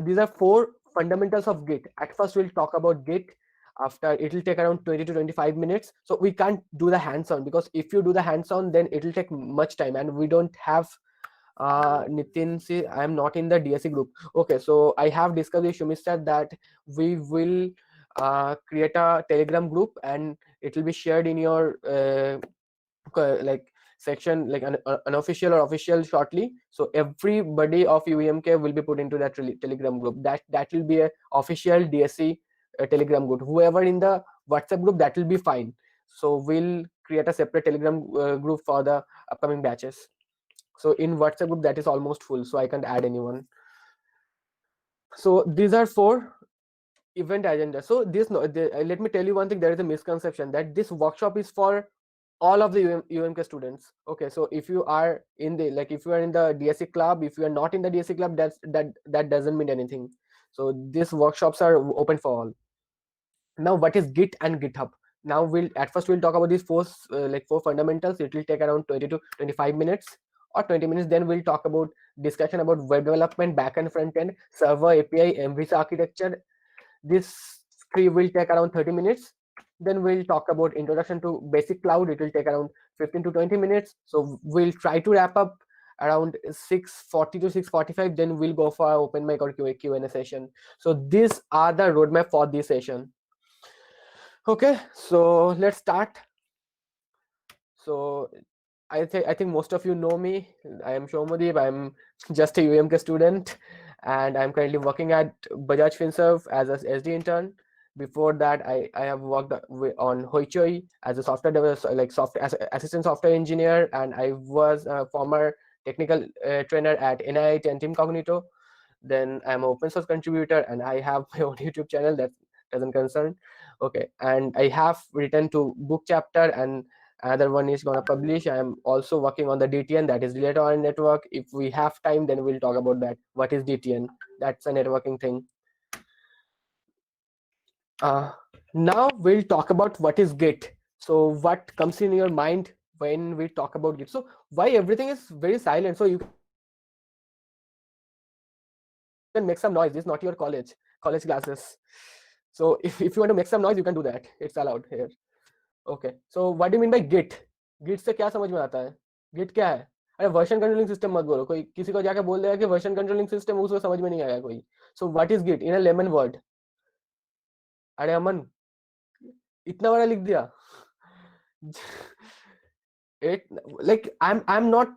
these are 4 fundamentals of Git. At first we'll talk about Git. After, it will take around 20 to 25 minutes, so we can't do the hands-on, because if you do the hands-on then it will take much time, and we don't have Nitin, see, I am not in the DSC group. Okay, so I have discussed with Shumista that we will create a Telegram group, and it will be shared in your like section, like an unofficial or official shortly. So everybody of UEMK will be put into that Telegram group. That will be a official DSC Telegram group. Whoever in the WhatsApp group, that will be fine. So we'll create a separate Telegram group for the upcoming batches. So in WhatsApp group, that is almost full, so I can't add anyone. So these are 4 event agenda. So this, no, let me tell you one thing. There is a misconception that this workshop is for all of the UMK students. Okay, so if you are in the, like, if you are in the DSC club, if you are not in the DSC club, that doesn't mean anything. So these workshops are open for all. Now, what is Git and GitHub? Now we'll talk about these 4 like 4 fundamentals. It will take around 20 to 25 minutes or 20 minutes. Then we'll talk about discussion about web development, backend, front end, server, API, MVC architecture. This script will take around 30 minutes. Then we'll talk about introduction to basic cloud. It will take around 15 to 20 minutes. So we'll try to wrap up around 6:40 to 6:45. Then we'll go for open mic or Q&A session. So these are the roadmap for this session. Okay, so let's start. So I think most of you know me. I am Shomadeep. I'm just a UMK student, and I'm currently working at Bajaj Finserv as a SD intern. Before that, I have worked on Hoichoi as a software developer, like assistant software engineer, and I was a former technical trainer at NIIT and Team Cognito. Then I'm an open source contributor, and I have my own YouTube channel that doesn't concern. Okay, and I have written to book chapter, and another one is gonna publish. I'm also working on the DTN, that is Data on Network. If we have time, then we'll talk about that. What is DTN? That's a networking thing. Now we'll talk about what is Git. So what comes in your mind when we talk about Git? So why everything is very silent? So you can make some noise. This is not your college classes. So if you want to make some noise, you can do that. It's allowed here. Okay, so what do you mean by Git? Git से क्या समझ में आता है? Git क्या है? अरे version controlling system मत बोलो, कोई किसी को जाके बोल देगा कि वर्जन कंट्रोलिंग सिस्टम, उसको समझ में नहीं आएगा कोई. So what is Git in a lemon word? अरे अमन, इतना बड़ा लिख दिया. It, like, I'm not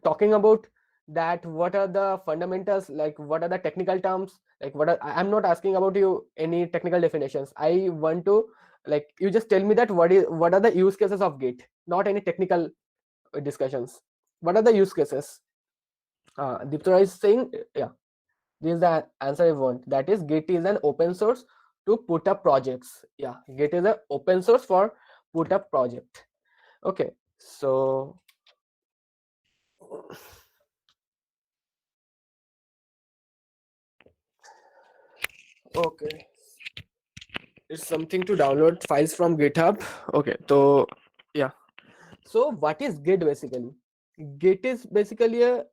talking about that what are the fundamentals, like what are the technical terms, like I'm not asking about you any technical definitions. I want to, like, you just tell me that what are the use cases of Git, not any technical discussions. What are the use cases? Deepthora is saying, yeah, this is the answer I want. That is, Git is an open source to put up projects. Yeah, Git is an open source for put up project. Okay, so okay, it's something to download files from GitHub. Okay, so yeah, so what is Git basically? Git is basically a,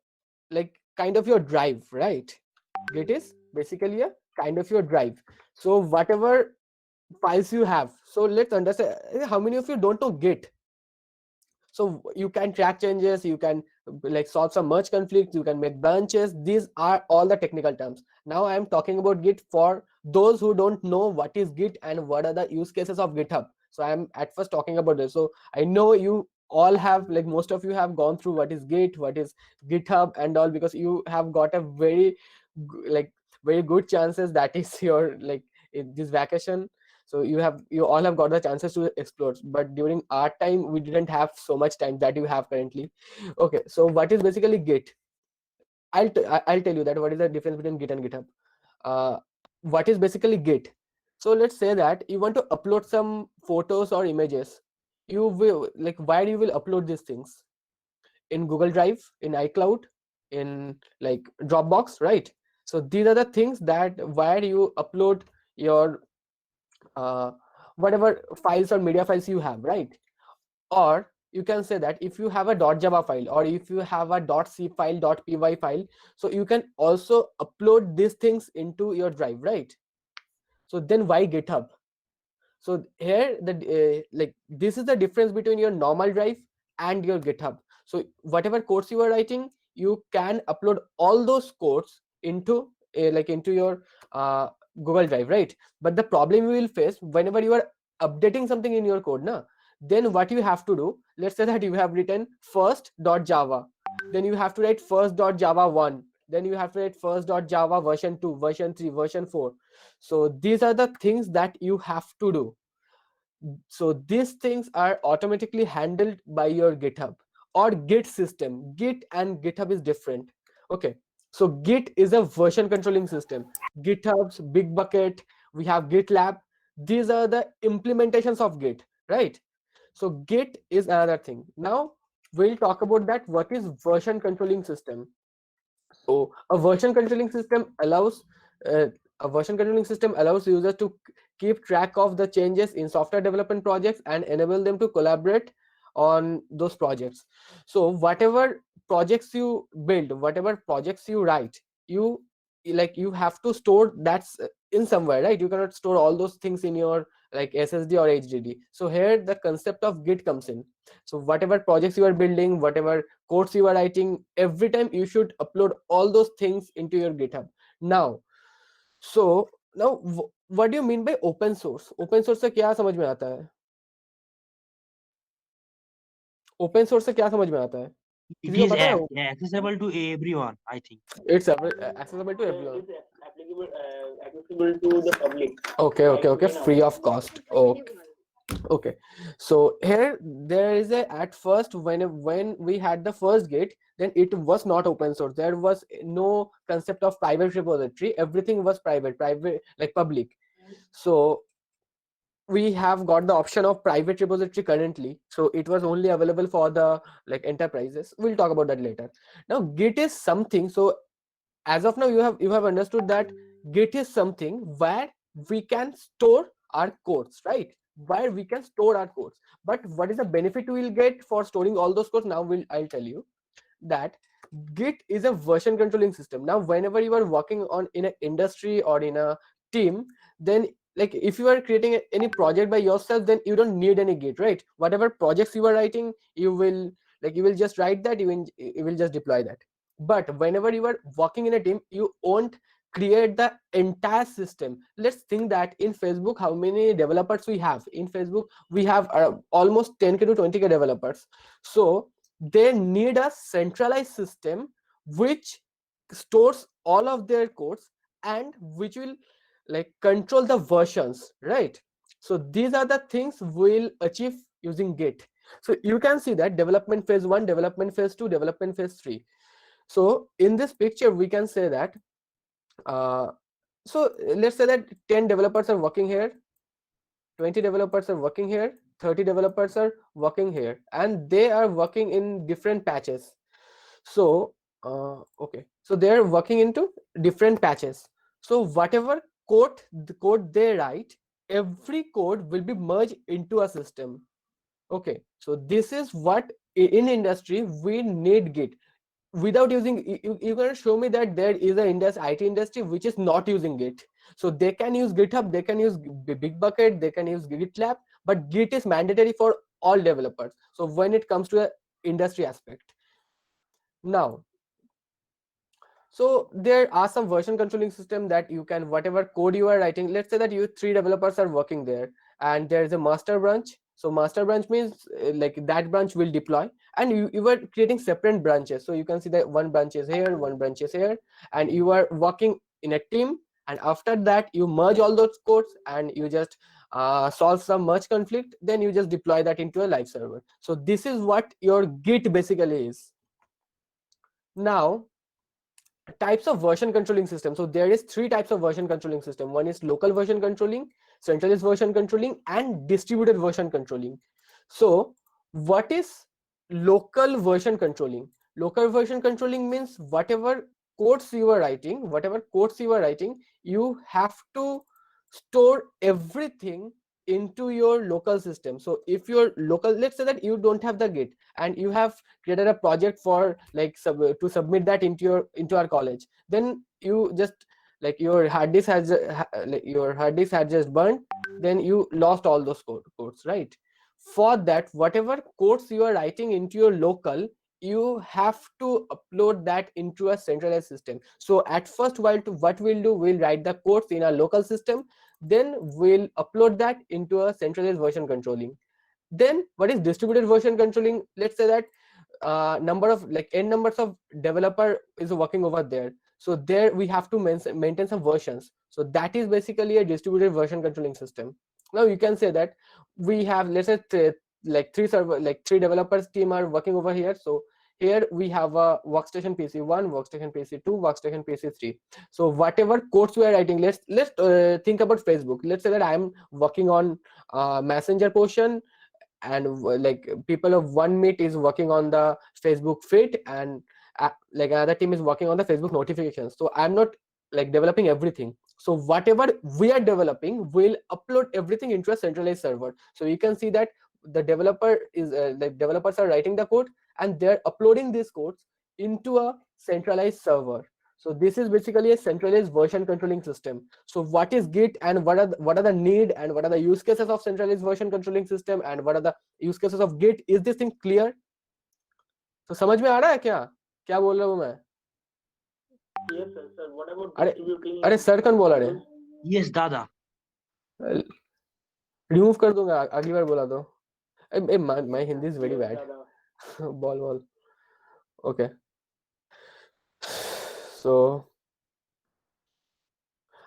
like, kind of your drive, right? Git is basically a kind of your drive. So whatever files you have, so let's understand, how many of you don't know Git? So you can track changes, you can like solve some merge conflicts, you can make branches. These are all the technical terms. Now I am talking about Git for those who don't know what is Git and what are the use cases of GitHub. So I am at first talking about this. So I know you all have, like, most of you have gone through what is Git, what is GitHub and all, because you have got a very like very good chances that is your, like, in this vacation. So you all have got the chances to explore, but during our time we didn't have so much time that you have currently. Okay, so what is basically Git? I'll tell you that what is the difference between Git and GitHub. uh, what is basically Git? So let's say that you want to upload some photos or images. You will, like, where you will upload these things? In Google Drive, in iCloud, in like Dropbox, right? So these are the things that where you upload your uh, whatever files or media files you have, right? Or you can say that if you have a .java file or if you have a .c file, .py file, so you can also upload these things into your drive, right? So then why GitHub? So here the like this is the difference between your normal drive and your GitHub. So whatever codes you are writing, you can upload all those codes into into your Google Drive, right? But the problem you will face whenever you are updating something in your code, na, then what you have to do, let's say that you have written first.java, then you have to write first.java 1, then you have to write first.java version 2, version 3, version 4. So these are the things that you have to do. So these things are automatically handled by your GitHub or Git system. Git and GitHub is different. Okay, so Git is a version controlling system. GitHub's Bitbucket, we have GitLab. These are the implementations of Git, right? So Git is another thing. Now we'll talk about that. What is version controlling system? So uh, a version controlling system allows users to keep track of the changes in software development projects and enable them to collaborate on those projects. So whatever projects you build, whatever projects you write, you you have to store that in somewhere, right? You cannot store all those things in your like SSD or HDD. So here the concept of Git comes in. So whatever projects you are building, whatever codes you are writing, every time you should upload all those things into your GitHub. Now, so now what do you mean by open source? Open source से क्या समझ में आता है? Open source से क्या समझ में आता है? It किसी को is पता है? accessible to everyone, I think. It's accessible to everyone. Accessible to the public. Okay. Free of cost. Okay. So here there is a at first when we had the first Git, then it was not open source. There was no concept of private repository. Everything was private like public. So we have got the option of private repository currently, so it was only available for the like enterprises. We'll talk about that later. Now Git is something, so as of now you have understood that Git is something where we can store our codes, right? Where we can store our codes. But what is the benefit we will get for storing all those codes? Now I'll tell you that Git is a version controlling system. Now whenever you are working on in an industry or in a team, then like if you are creating any project by yourself, then you don't need any Git, right? Whatever projects you are writing, you will just write that, you will just deploy that. But whenever you are working in a team, you won't create the entire system. Let's think that in Facebook, how many developers we have? In Facebook we have almost 10k to 20k developers. So they need a centralized system which stores all of their codes and which will like control the versions, right? So these are the things we'll achieve using Git. So you can see that development phase 1, development phase 2, development phase 3. So in this picture we can say that uh, so let's say that 10 developers are working here, 20 developers are working here, 30 developers are working here, and they are working in different patches. So okay, so they're working into different patches. So whatever the code they write, every code will be merged into a system. Okay, so this is what in industry we need Git. Without using you can show me that there is a IT industry which is not using Git. So they can use GitHub, they can use Bitbucket, they can use GitLab, but Git is mandatory for all developers. So when it comes to the industry aspect, now so there are some version controlling system that you can whatever code you are writing, let's say that you 3 developers are working there and there is a master branch. So master branch means like that branch will deploy, and you are creating separate branches. So you can see that one branch is here, one branch is here, and you are working in a team, and after that you merge all those codes and you just solve some merge conflict, then you just deploy that into a live server. So this is what your Git basically is. Now types of version controlling system. So there is 3 types of version controlling system. One is local version controlling, centralized version controlling, and distributed version controlling. So what is local version controlling? Local version controlling means whatever codes you are writing, you have to store everything into your local system. So if your local, let's say that you don't have the Git and you have created a project for like to submit that into our college, then you just like your hard disk has like your hard disk had just burned, then you lost all those codes, right? For that, whatever codes you are writing into your local, you have to upload that into a centralized system. So at first, what we'll do, we'll write the codes in a local system, then we'll upload that into a centralized version controlling. Then what is distributed version controlling? Let's say that number of like n numbers of developer is working over there, so there we have to maintain some versions. So that is basically a distributed version controlling system. Now you can say that we have, let's say like three developers team are working over here. So here we have a workstation PC1, workstation PC2, workstation PC3. So whatever codes we are writing, let's think about Facebook. Let's say that I am working on messenger portion, and like people of one meet is working on the Facebook feed, and like another team is working on the Facebook notifications. So I'm not like developing everything. So whatever we are developing, we'll upload everything into a centralized server. So you can see that the developer is like developers are writing the code and they're uploading these codes into a centralized server. So this is basically a centralized version controlling system. So what is Git, and what are the need, and what are the use cases of centralized version controlling system, and what are the use cases of Git? Is this thing clear? So समझ में आ रहा है क्या बोल रहा हूँ मैं? Yes, sir. Sir, what about अरे distributing? अरे सर कौन बोला रे? Yes, Dada. रिमूव कर दूंगा अगली बार बोला तो. My Hindi is very bad. ball. Okay. So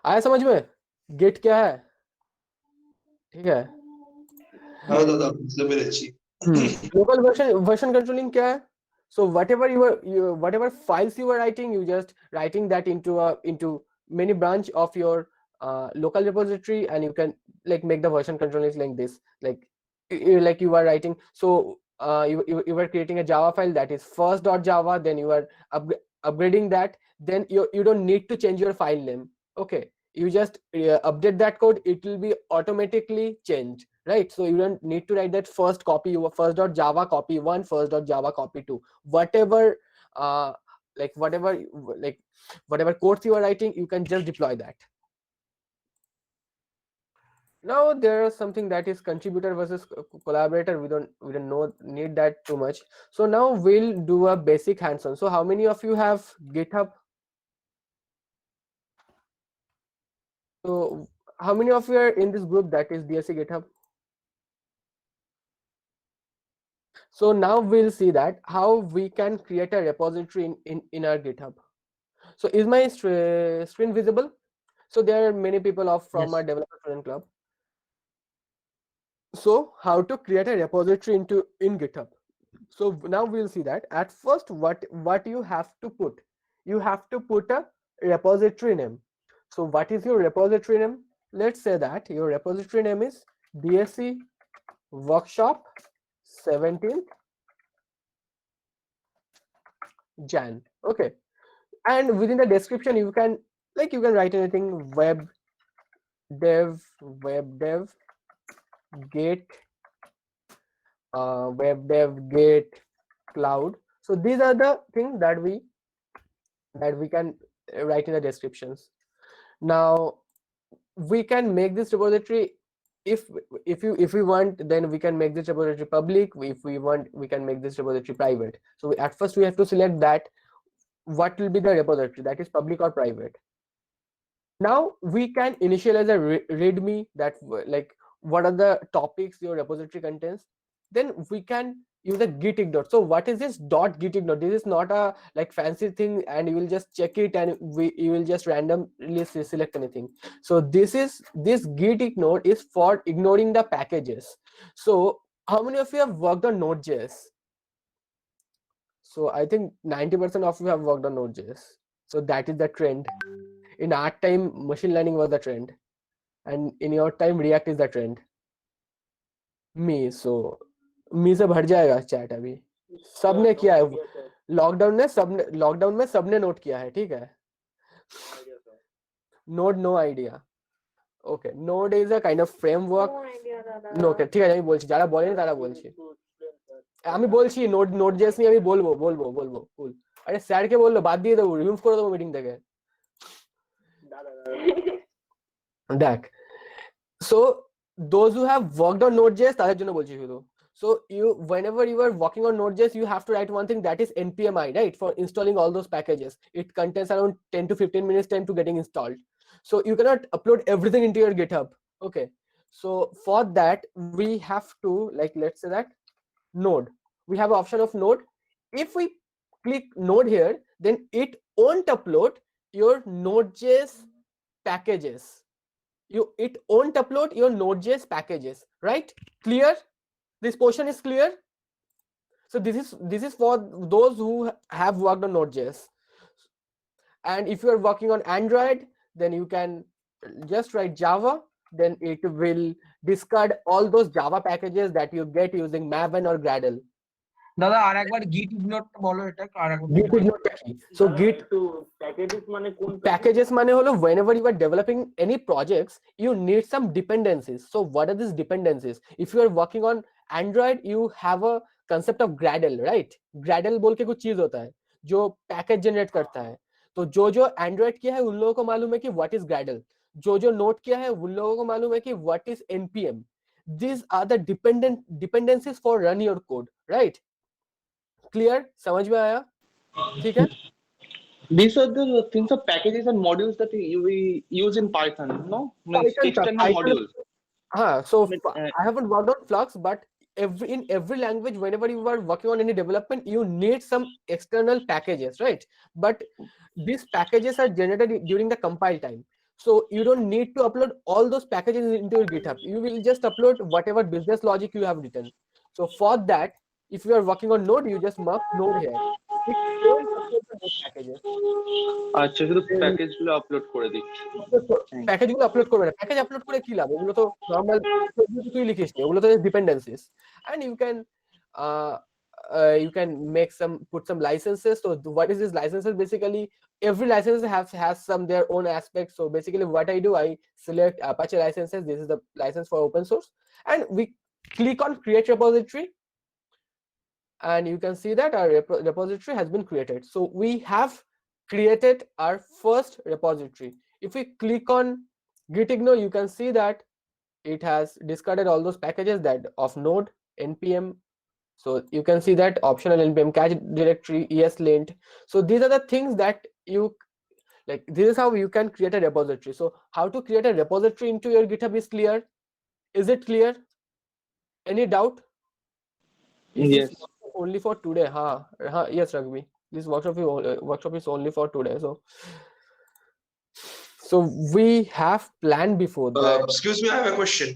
आया समझ में? Git क्या है? ठीक है. हाँ दादा मतलब मेरी अच्छी Local version controlling क्या है? So whatever whatever files you are writing, you just writing that into many branch of your local repository, and you can like make the version controllers like this. Like like you are writing. So you are creating a Java file that is first.java. Then you are upgrading that. Then you don't need to change your file name. Okay, you just update that code. It will be automatically changed. Right, so you don't need to write that first first.java copy 1, first.java copy 2. Whatever whatever codes you are writing, you can just deploy that. Now there is something that is contributor versus collaborator. We don't need that too much. So now we'll do a basic hands-on. So how many of you have GitHub? So how many of you are in this group that is DSC GitHub? So now we'll see that how we can create a repository in our GitHub. So is my screen visible? So there are many people from Yes. our developer student club. So how to create a repository in GitHub. So now we'll see that. At first, what you have to put? You have to put a repository name. So what is your repository name? Let's say that your repository name is DSC Workshop 17th Jan. Okay, and within the description you can write anything: web dev git web dev git cloud. So these are the things that we can write in the descriptions. Now we can make this repository, if we want, then we can make this repository public. If we want, we can make this repository private. So at first we have to select that what will be the repository, that is public or private. Now we can initialize a readme, that like what are the topics your repository contains. Then we can use a git ignore. So what is this .git ignore? This is not a like fancy thing, and you will just check it and you will just randomly select anything. So this git ignore is for ignoring the packages. So how many of you have worked on Node.js? So I think 90% of you have worked on Node.js. So that is the trend. In our time, machine learning was the trend, and in your time, React is the trend. Me से भर जाएगा chat अभी. सबने किया है lockdown में सबने note किया है. ठीक है. Node no idea. Okay, Node is a kind of framework. No idea, Dada. No, okay, ঠিক আছে আমি বলছি, যারা বলেনি তারা বলছি। আমি বলছি Node.js নিয়ে আমি বলবো কুল। আরে স্যারকে বললো বাদ দিয়ে দেবো, রিমুভ করে দেবো মিটিং থেকে। দেখ, so those who have worked on Node.js তাদের জন্য বলছি শুধু। So whenever you are working on Node.js, you have to write one thing, that is npmi, right, for installing all those packages. It contains around 10 to 15 minutes time to getting installed. So you cannot upload everything into your GitHub. Okay, so for that we have to, like, let's say that Node, we have an option of Node. If we click Node here, then it won't upload your Node.js packages. It won't upload your Node.js packages, right? Clear? This portion is clear. So this is for those who have worked on Node.js. And if you are working on Android, then you can just write Java, then it will discard all those Java packages that you get using Maven or Gradle. দাদা আর একবার git ignore বলো এটা আর একবার Git ignore কি? So Git to packages মানে কোন packages মানে হলো whenever you are developing any projects, you need some dependencies. So what are these dependencies? If you are working on Android, you have a concept of Gradle, right? Gradle बोल के कुछ चीज होता है जो पैकेज जनरेट करता है। तो जो Android किया है उन लोगों को मालूम है कि what is Gradle, जो Node किया है उन लोगों को मालूम है कि what is npm. These are the dependencies for run your code, right? Clear? समझ में आया? ठीक है? These are the things of packages and modules that we use in Python, no? Means Python external Python- modules. So But, I haven't worked on Flux, but in every language, whenever you are working on any development, you need some external packages, right? But these packages are generated during the compile time. So you don't need to upload all those packages into your GitHub. You will just upload whatever business logic you have written. So for that, if you are working on Node, you just mark Node here. It won't upload the Node packages. আচ্ছা শুধু package গুলো upload করে দিচ্ছি। Package গুলো upload করবে না, package upload করে কি লাভ? ওগুলো তো নরমাল তুই লিখিস নি, ওগুলো তো dependencies. and you can make some, put some licenses. So what is this licenses? Basically every license has some their own aspects. So basically what I do, I select Apache licenses. This is the license for open source, and we click on create repository, and you can see that our repository has been created. So we have created our first repository. If we click on git ignore, you can see that it has discarded all those packages that of Node, npm. So you can see that optional npm cache directory, ESLint. So these are the things that you, like, this is how you can create a repository. So how to create a repository into your GitHub is clear. Is it clear? Any doubt? Is this Yes. only for today? Yes, Ragbi. This workshop is only for today. So we have planned before that. Excuse me, I have a question.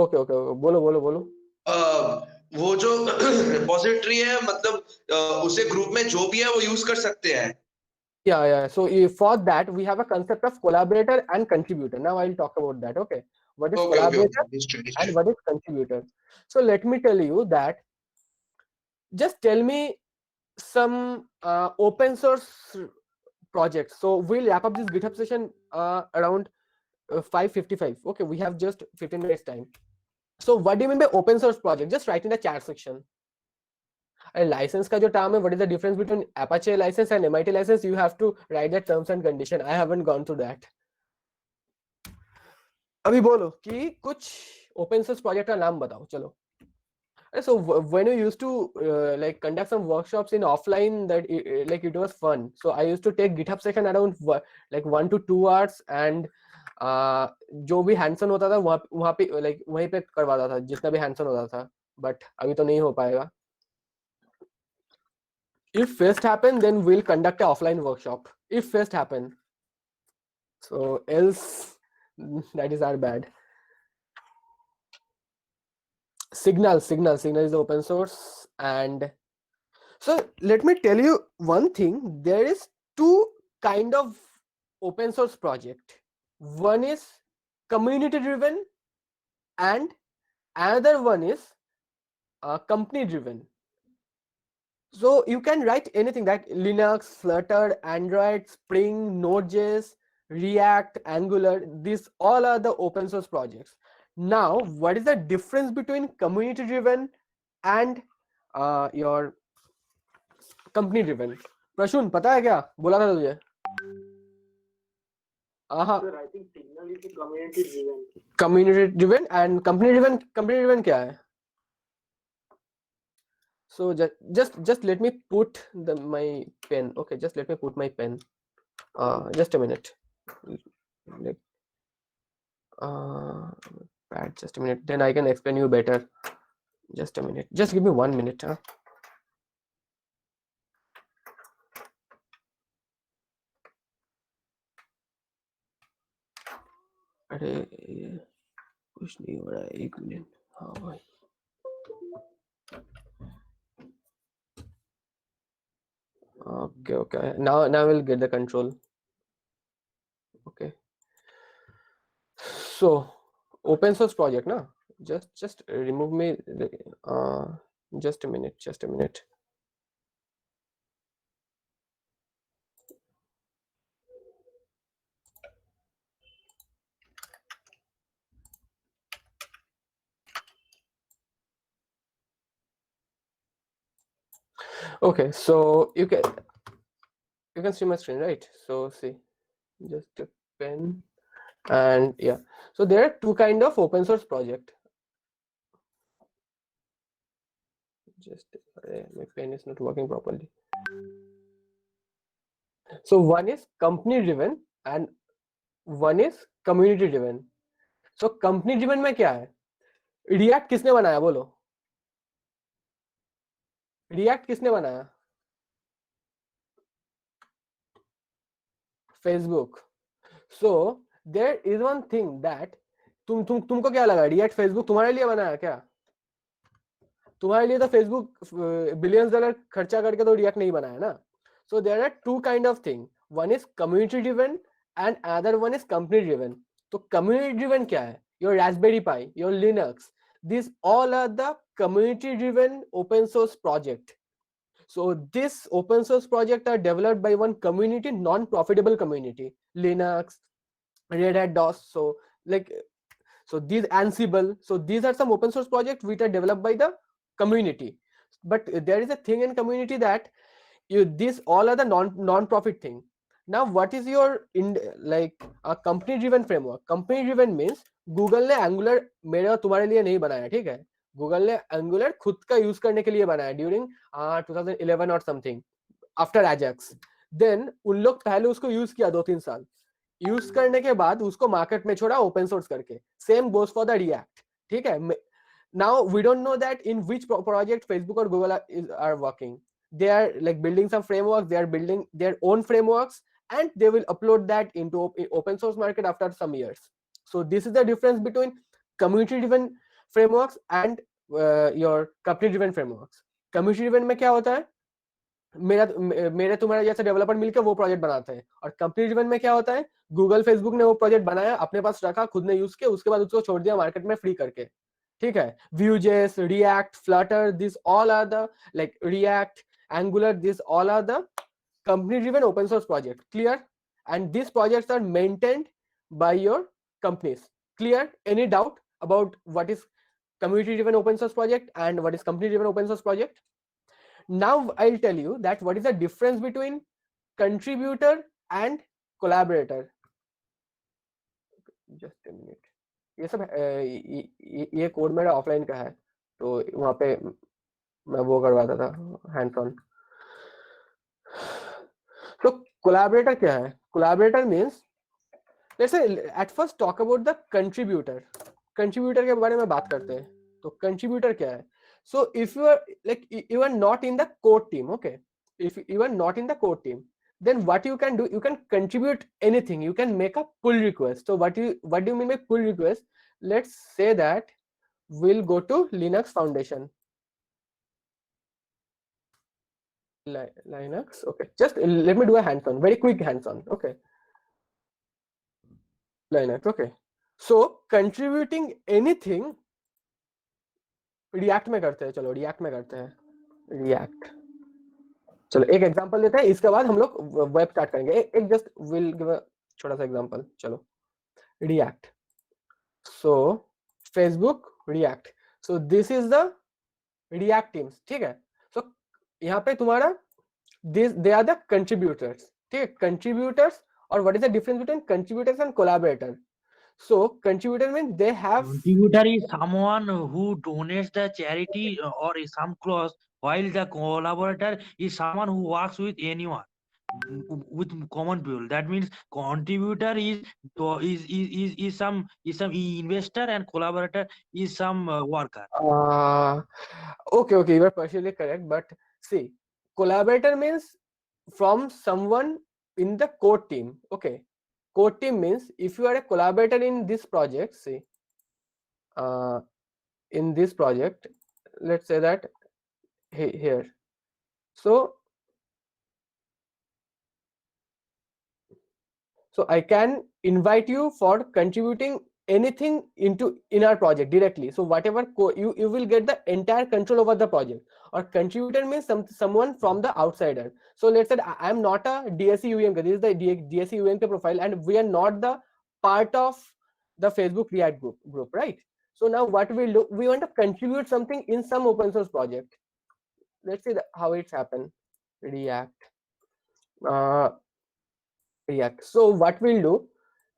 Okay. बोलो. वो जो repository है, मतलब उसे group में जो भी है वो यूज कर सकते हैं। Yeah. So for that we have a concept of collaborator and contributor. Now I'll talk about that. Okay. What is collaborator and what is contributor? So let me tell you that. Just tell me some open source projects. So we'll wrap up this GitHub session around 5:55. Okay, we have just 15 minutes time. So what do you mean by open source project? Just write in the chat section. A license का जो term है, what is the difference between Apache license and MIT license? You have to write the terms and condition. I haven't gone through that. अभी बोलो कि कुछ open source project का नाम बताओ, चलो. So when we used to like conduct some workshops in offline, that like it was fun. So I used to take GitHub session around like 1 to 2 hours, and जो भी हैंडसन होता था वहाँ पे like वहीं पे करवाता था, जितना भी हैंडसन होता था. But अभी तो नहीं हो पाएगा. If fest happen, then we'll conduct an offline workshop. If fest happen. So else, that is our bad. Signal is open source. And so let me tell you one thing. There is two kind of open source project. One is community driven and another one is company driven. So you can write anything, that Linux, Flutter, Android, Spring, Node.js, React, Angular, these all are the open source projects. Now, what is the difference between community driven and your company driven? Prasoon पता है क्या? बोला था तुझे? Sir, I think Signal is a community driven. Community driven and company driven क्या है? So just let me put my pen. Okay, just let me put my pen. Just a minute. Like, just a minute. Then I can explain you better. Just a minute. Just give me 1 minute. Huh? अरे कुछ नहीं हो रहा है 1 minute. हाँ भाई. Okay. Now we'll get the control. Okay. So open source project, na? Just remove me. Just a minute. Okay, so you can see my screen, right? So see, just a pen, and yeah. So there are two kind of open source project. Just my pen is not working properly. So one is company driven and one is community driven. So company driven में क्या है? React किसने बनाया बोलो? React किसने बनाया? Facebook. So there is one thing that तुमको क्या लगा? React Facebook तुम्हारे लिए बनाया क्या? तुम्हारे लिए तो फेसबुक बिलियंस डॉलर खर्चा करके तो रिएक्ट नहीं बनाया ना. So there are two kind of thing. One is community driven and other one is company driven. तो कम्युनिटी ड्रिवन क्या है? Your Raspberry Pi, your Linux, this all are the community driven open source project. So this open source project are developed by one community, non-profitable community, Linux, Red Hat DOS. So these Ansible. So these are some open source projects which are developed by the community. But there is a thing in community that these all are the non-profit thing. Now what is your like a company driven framework? Company driven means Google ने Angular मेरे और तुम्हारे लिए नहीं बनाया, ठीक है? Google ने Angular खुद का यूज करने के लिए बनाया during 2011 or something after Ajax. Then उन लोग पहले उसको यूज किया 2-3 साल, यूज करने के बाद उसको मार्केट में छोड़ा ओपन सोर्स करके. Same goes for the react, ठीक है? Now we don't know that in which project Facebook or Google are working. They are like building some frameworks, they are building their own frameworks, and they will upload that into open source market after some years. So this is the difference between community driven frameworks and your company driven frameworks. Community driven में क्या होता है? मेरे तुम्हारे जैसे developer मिलकर वो project बनाते हैं. और कंपनी ड्रिवन में क्या होता है? गूगल फेसबुक ने वो प्रोजेक्ट बनाया, अपने पास रखा, खुद ने यूज किया, उसके बाद उसको छोड़ दिया मार्केट में फ्री करके, ठीक है? Vue.js, React, Flutter, these all are the like React, Angular, these all are the company driven open source project. Clear? And these projects are maintained by your companies. Clear? Any doubt about what is community driven open source project and what is company driven open source project? Now I'll tell you that what is the difference between contributor and collaborator. Just a minute. ये सब ये code मेरा offline का है, तो वहाँ पे मैं वो करवाता था हैंड्स ऑन. तो कोलैबोरेटर क्या है? Collaborator means let's say at first talk about the contributor. Contributor के बारे में बात करते हैं. तो कंट्रीब्यूटर क्या है? So if you are like you are not in the core team, okay, if you are not in the core team, then what you can do, you can contribute anything. You can make a pull request. So what do you mean by pull request? Let's say that we'll go to Linux Foundation. Linux, okay, just let me do a hands-on, very quick hands-on. Okay, Linux, okay. So contributing anything react में करते हैं. चलो react में करते हैं. React, चलो एक example देते हैं, इसके बाद हम लोग वेब स्टार्ट करेंगे. एक जस्ट विल गिव अ छोटा सा एग्जांपल, चलो React. So Facebook React. So this is the React teams, ठीक है. So यहाँ पे तुम्हारा they are the contributors, ठीक है. Contributors, और what is the difference between contributors and collaborator? So contributor means they have Contributor is someone who donates the charity or is some clause, while the collaborator is someone who works with anyone with common people. That means contributor is some investor and collaborator is some worker. okay, you are partially correct, but see, collaborator means from someone in the core team. Okay, core team means if you are a collaborator in this project, see, in this project, let's say that here, so I can invite you for contributing anything in our project directly. So whatever you will get the entire control over the project. Or contributor means someone from the outsider. So let's say I am not a DSE UMK. This is the DSE UMK profile, and we are not the part of the Facebook React group, right? So now what we'll do, we want to contribute something in some open source project. Let's see how it's happened. React. So what we'll do,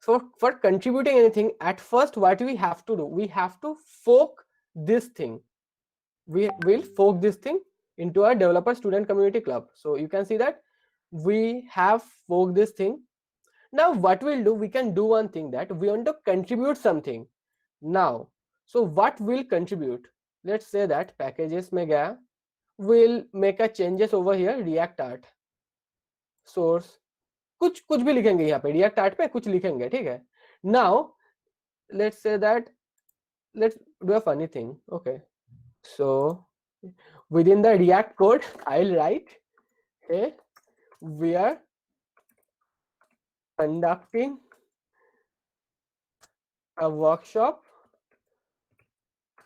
for contributing anything, at first what we have to do, we have to fork this thing. We will fork this thing into our developer student community club. So you can see that we have forked this thing. Now what we'll do, we can do one thing, that we want to contribute something now. So what will contribute? Let's say that packages mein gaya, we'll make a changes over here, React Art source, कुछ भी लिखेंगे यहाँ पे React Art पे कुछ लिखेंगे, ठीक है. Now let's say that, let's do a funny thing. Okay, so within the React code I'll write, hey, we are conducting a workshop,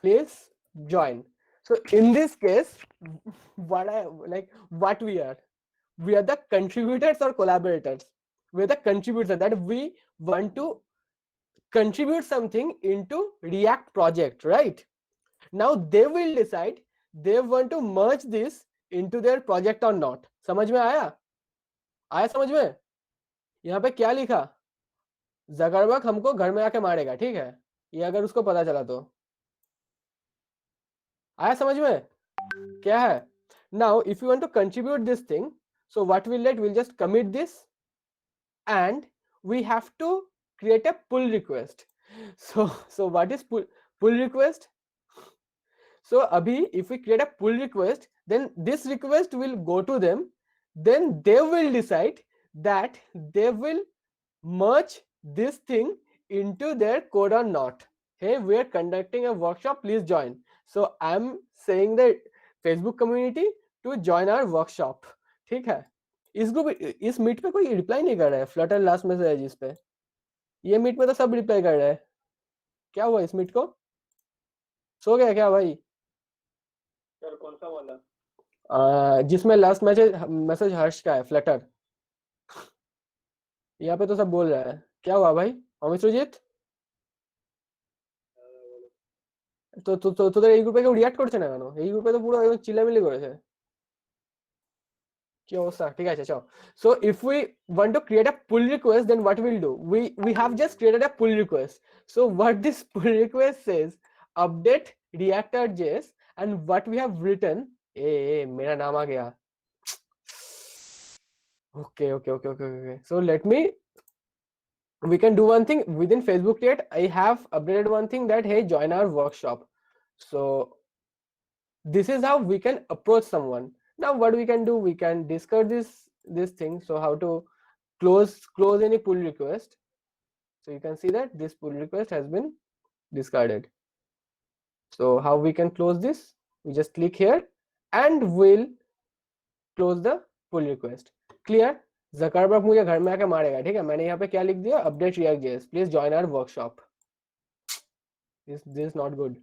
please join. So in this case, what we are the contributors or collaborators. We are the contributors, that we want to contribute something into React project, right? Now they will decide they want to merge this into their project or not. समझ में आया समझ में? यहाँ पे क्या लिखा? Zuckerberg हमको घर में आके मारेगा, ठीक है? ये अगर उसको पता चला तो. आया समझ में? क्या है? Now if you want to contribute this thing, so what we'll just commit this, and we have to create a pull request. So what is pull request? So abhi, if we create a pull request, then this request will go to them, then they will decide that they will merge this thing into their code or not. Hey, we are conducting a workshop, please join. So I'm saying that Facebook community to join our workshop. ठीक है? इस meet पे कोई reply नहीं कर रहा है. Flutter last message है जिस पे. ये मीट में तो सब रिप्लाई कर रहा है. क्या हुआ इस मीट को? सो गया क्या भाई? सर कौन सा वाला? जिसमें लास्ट मैसेज हर्ष का है, फ्लटर. यहाँ पे तो सब बोल रहा है. क्या हुआ भाई? अमित सुजीत तो তোদের এই গ্রুপে কেউ রিঅ্যাক্ট করছে না কেন? এই গ্রুপে তো পুরো একদম চিল্লামিল্লি করেছে. কি অবস্থা? ঠিক আছে, চল. So if we want to create a pull request, then what we'll do, we have just created a pull request. So what this pull request says, update react.js, and what we have written, मेरा नाम आ गया. Okay. So we can do one thing within Facebook Create. I have updated one thing that, hey, join our workshop. So this is how we can approach someone. Now what we can do, we can discuss this thing. So how to close any pull request. So you can see that this pull request has been discarded. So how we can close this? We just click here and we'll close the pull request. Clear? Zuckerberg मुझे घर में आके मारेगा, ठीक है? मैंने यहाँ पे क्या लिख दिया? Update React.js, please join our workshop. This is not good.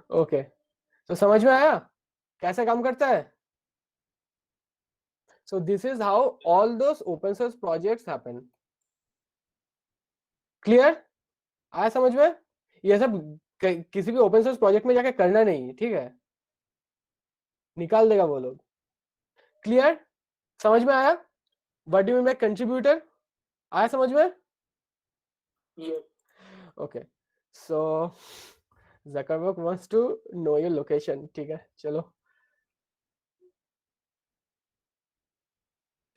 Okay. So समझ में आया कैसे काम करता है? So this is how all those open source projects happen. Clear? आया समझ में? ये सब किसी भी ओपन सोर्स प्रोजेक्ट में जाके करना नहीं, ठीक है, निकाल देगा वो लोग। क्लियर? समझ में आया? What do you mean by contributor? आया समझ में? Yes. Okay, so Zuckerberg wants to know your location, ठीक है, चलो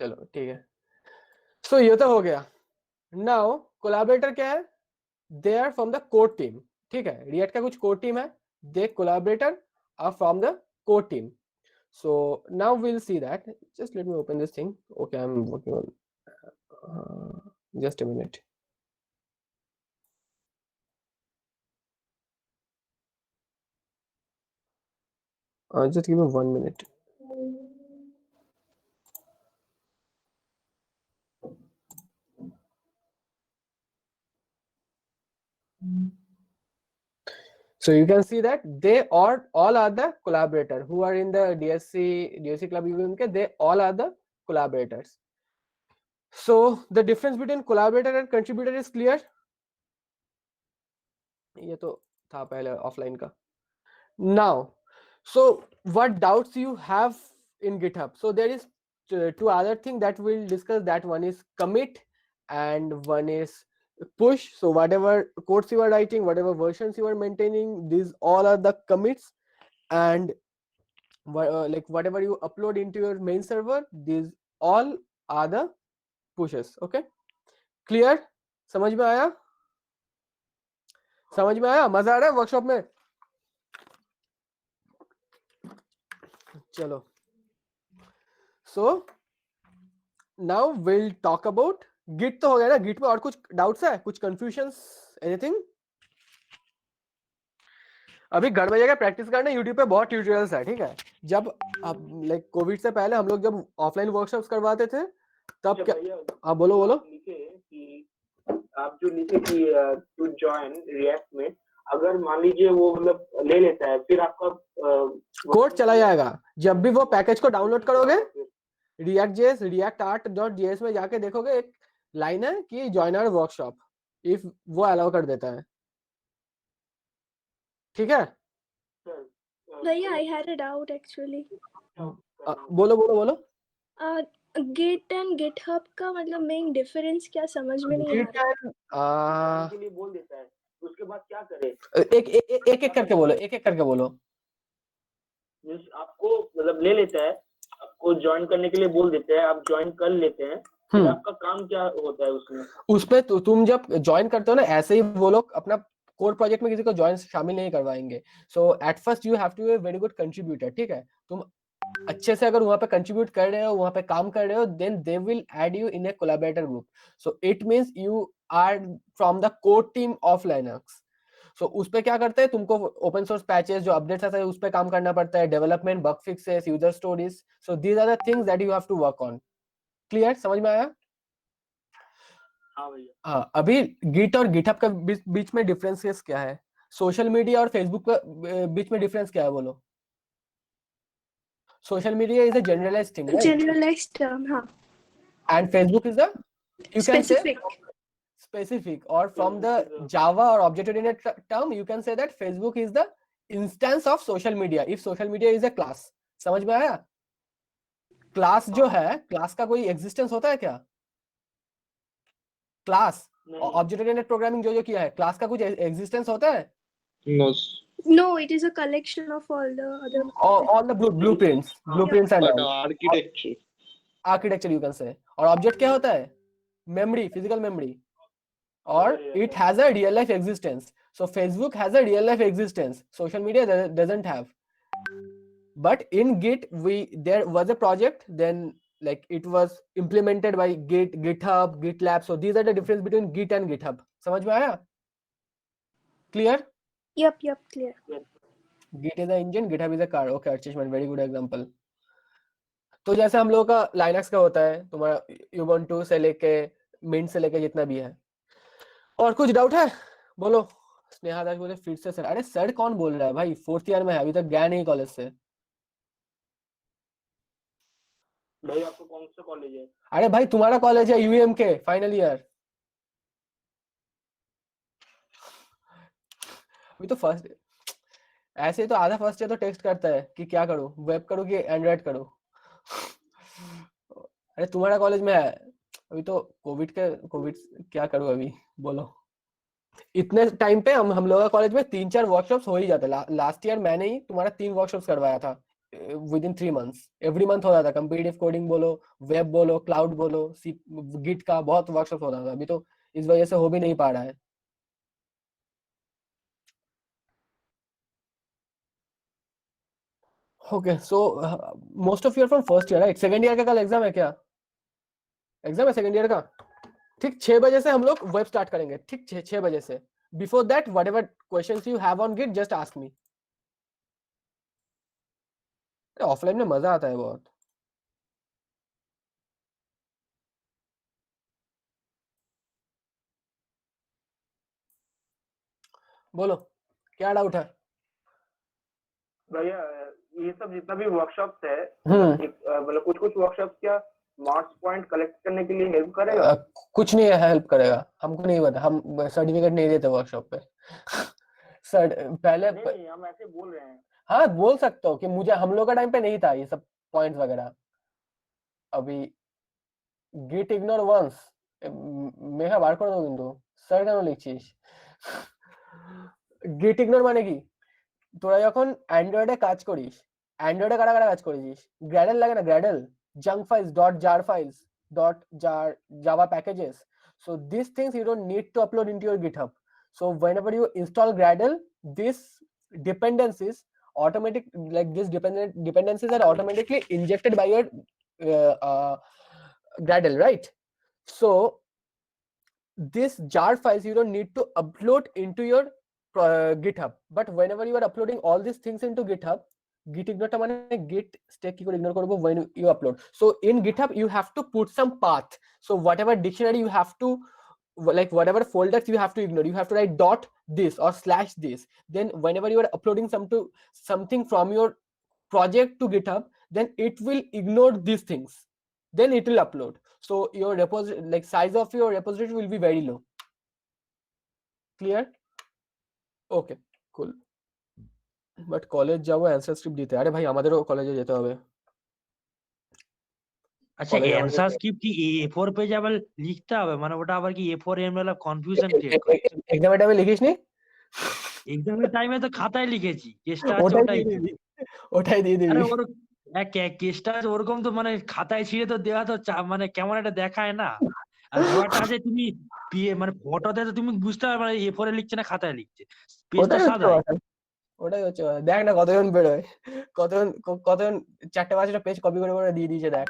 चलो ठीक है। सो ये तो हो गया। नाउ कोलैबोरेटर क्या है? They are from the core team, ठीक है, रिएक्ट का कुछ कोर टीम है, they collaborator are from the core team. So now we'll see that. Just let me open this thing. Okay, I'm working on. Just a minute. Just give me 1 minute. So you can see that they all are the collaborator who are in the DSC club UVM. They all are the collaborators. So the difference between collaborator and contributor is clear. ये तो था पहले offline का. Now, so what doubts you have in GitHub? So there is two other things that we'll discuss. That one is commit and one is push. So whatever codes you are writing, whatever versions you are maintaining, these all are the commits, and like whatever you upload into your main server, these all are the pushes. Okay, clear? समझ में आया? समझ में आया? मजा आ रहा है workshop में? चलो, so now we'll talk about Git। तो हो गया ना? Git में और कुछ डाउट्स है, कुछ कंफ्यूजन्स, एनीथिंग? अभी घर में जाकर प्रैक्टिस करना, यूट्यूब पे बहुत ट्यूटोरियल्स है, ठीक है। जब अब लाइक कोविड से पहले हम लोग जब ऑफलाइन वर्कशॉप्स करवाते थे तब क्या, हाँ बोलो बोलो। आप जो लिखे कि टू जॉइन रिएक्ट में, अगर मान लीजिए वो मतलब ले लेता है, फिर आपका कोड चला जाएगा। जब भी वो पैकेज को डाउनलोड करोगे, React.js react.art.js में जाके देखोगे एक लाइन है कि जॉइन आवर वर्कशॉप, इफ वो अलाउ कर देता है, ठीक है। भैया I had a doubt actually. बोलो बोलो बोलो। Git and GitHub का मतलब मेन डिफरेंस क्या, समझ में नहीं आ रहा। के लिए बोल देता है, उसके बाद क्या करे? एक करके बोलो, एक करके बोलो। आपको मतलब ले लेता है, आपको ज्वाइन करने के लिए बोल देते हैं, आप ज्वाइन कर लेते हैं, फिर आपका काम क्या होता है उसमें? उसपे तुम जब ज्वाइन करते हो ना, ऐसे ही वो लोग अपना कोर प्रोजेक्ट में किसी को ज्वाइन शामिल नहीं करवाएंगे। So at first you have to be a very good contributor, ठीक है। तुम अच्छे से अगर वहां पे कंट्रीब्यूट कर रहे हो, वहां पे काम कर रहे हो, then they will add you in a collaborator group. So it means you are from the core team of Linux. So उस पे क्या करते हैं, तुमको ओपन सोर्स पैचेस जो अपडेट्स आता है उस पे काम करना पड़ता है, development, bug fixes, user stories. So these are the things that you have to work on. Clear? समझ में आया? हाँ भैया। हाँ, अभी गिट और गिटहब का बीच में डिफरेंसेस क्या है? सोशल मीडिया और फेसबुक के बीच में डिफरेंस क्या है बोलो? Social media is a generalized thing, right? Generalized term, हाँ. And Facebook is a, you can say Specific. specific, or from the Java or object-oriented term, you can say that Facebook is the instance of social media. If social media is a class, समझ में आया? Class जो है, class का कोई existence होता है क्या? क्लास ऑब्जेक्ट ओरिएंटेड प्रोग्रामिंग जो किया है, क्लास का कुछ एग्जिस्टेंस होता है? No. No, it is a collection of all the other. All the blueprints and But all. architecture. You can say. और ऑब्जेक्ट क्या होता है? मेमोरी, फिजिकल मेमोरी, और it has a real life existence. So Facebook has a real life existence. Social media doesn't have. But in Git, there was a project, then like it was implemented by Git, GitHub, GitLab. So these are the difference between Git and GitHub. समझ में आया? Clear? Yep, clear. Git is the engine, GitHub is a car. Okay, Archishman, very good example. तो जैसे हम लोगों का Linux का होता है, तुम्हारा Ubuntu से लेके Mint से लेके जितना भी है। और कुछ डाउट है? बोलो। स्नेहा दास बोले फिर से सर। अरे सर कौन बोल रहा है भाई? 4th ईयर में है, अभी तक गया नहीं कॉलेज से। भाई आपको कौन सा कॉलेज है? अरे भाई तुम्हारा कॉलेज है यूएम के फाइनल ईयर। अभी तो फर्स्ट ऐसे तो आधा फर्स्ट ईयर तो टेक्स्ट करता है कि क्या करूं, वेब करूं कि एंड्रॉइड करूं। अरे तुम्हारा कॉलेज में है अभी तो कोविड क्या करूं अभी बोलो। इतने टाइम पे हम लोग का कॉलेज में 3-4 वर्कशॉप्स हो ही जाते। लास्ट ईयर मैंने ही तुम्हारा 3 वर्कशॉप्स करवाया था with in 3 months. Every month होता था, कंपीटिटिव कोडिंग बोलो, वेब बोलो, क्लाउड बोलो, गिट का बहुत वर्कशॉप होता था। अभी तो इस वजह से हो भी नहीं पा रहा है। Okay so most of you are from first year right? Second year का कल एग्जाम है क्या? एग्जाम है सेकंड ईयर का? ठीक 6 बजे से हम लोग वेब स्टार्ट करेंगे। ठीक 6 बजे से। Before that whatever questions you have on Git just ask me. Offline में मजा आता है बहुत। बोलो क्या डाउट है? भैया ये सब जितना भी वर्कशॉप्स है हम्म। मतलब कुछ कुछ वर्कशॉप्स क्या मार्क्स पॉइंट कलेक्ट करने के लिए हेल्प करेगा? कुछ नहीं हेल्प करेगा, हमको नहीं पता, हम सर्टिफिकेट नहीं देते वर्कशॉप पे। सर पहले नहीं हम ऐसे बोल रहे हैं। हाँ बोल सकते हो कि मुझे हम लोग का टाइम पे नहीं था ये सब पॉइंट्स वगैरह। अभी গিট ইগনোর ওয়ান্স মেঘা বার করে দেবো কিন্তু। স্যার কেন লিখছিস? গিট ইগনোর মানে কি? তোরা যখন অ্যান্ড্রয়েডে কাজ করিস, অ্যান্ড্রয়েডে কারা কারা কাজ করেছিস? গ্র্যাডেল লাগে না? গ্র্যাডেল junk files dot jar files dot jar java packages. So these things you don't need to upload into your GitHub. So whenever you install Gradle, this dependencies automatic, like this dependencies are automatically injected by your Gradle, right? So this jar files you don't need to upload into your GitHub, but whenever you are uploading all these things into GitHub, git ignore ta mane git stack ki kore ignore korbo when you upload. So in GitHub you have to put some path. So whatever dictionary you have to, like whatever folders you have to ignore, you have to write dot this or slash this. Then whenever you are uploading something from your project to GitHub, then it will ignore these things, then it will upload. So your repository, like size of your repository will be very low. Clear? Okay, cool. But college যাবো answer script দিতে। আরে ভাই আমাদেরও কলেজে যেতে হবে। আচ্ছা কলেজে অ্যানসার আমাদের স্ক্রিপ্ট কি A4 পেজে আবার লিখতে হবে? মানে ওটা আবার কি A4 এমএল কনফিউশন ক্রিয়েট করে? এক্সামের টাইমে লিখিস নি? এক্সামের টাইমে তো খাতায় লিখেছি, কেসটা আছে ওটাই ওটাই দিয়ে তো। দিবি, ওটাই দিয়ে আরে দিবি। ওর কেসটা আছে ওরকম তো, মানে খাতায় ছিঁড়ে তো দেওয়া তো মানে কেমন একটা দেখায় না। আর ব্যাপারটা আছে তুমি মানে ফটোতে তো তুমি বুঝতে পারবে না A4 এ লিখছে না খাতায় লিখছে, পেজটা ওটাই হচ্ছে সাদাই। কথা, ওটাই হচ্ছে কথা। দেখ না কতজন বেরোয়, কতজন 4-5টা পেজ কপি করে করে দিয়ে দিয়েছে দেখ।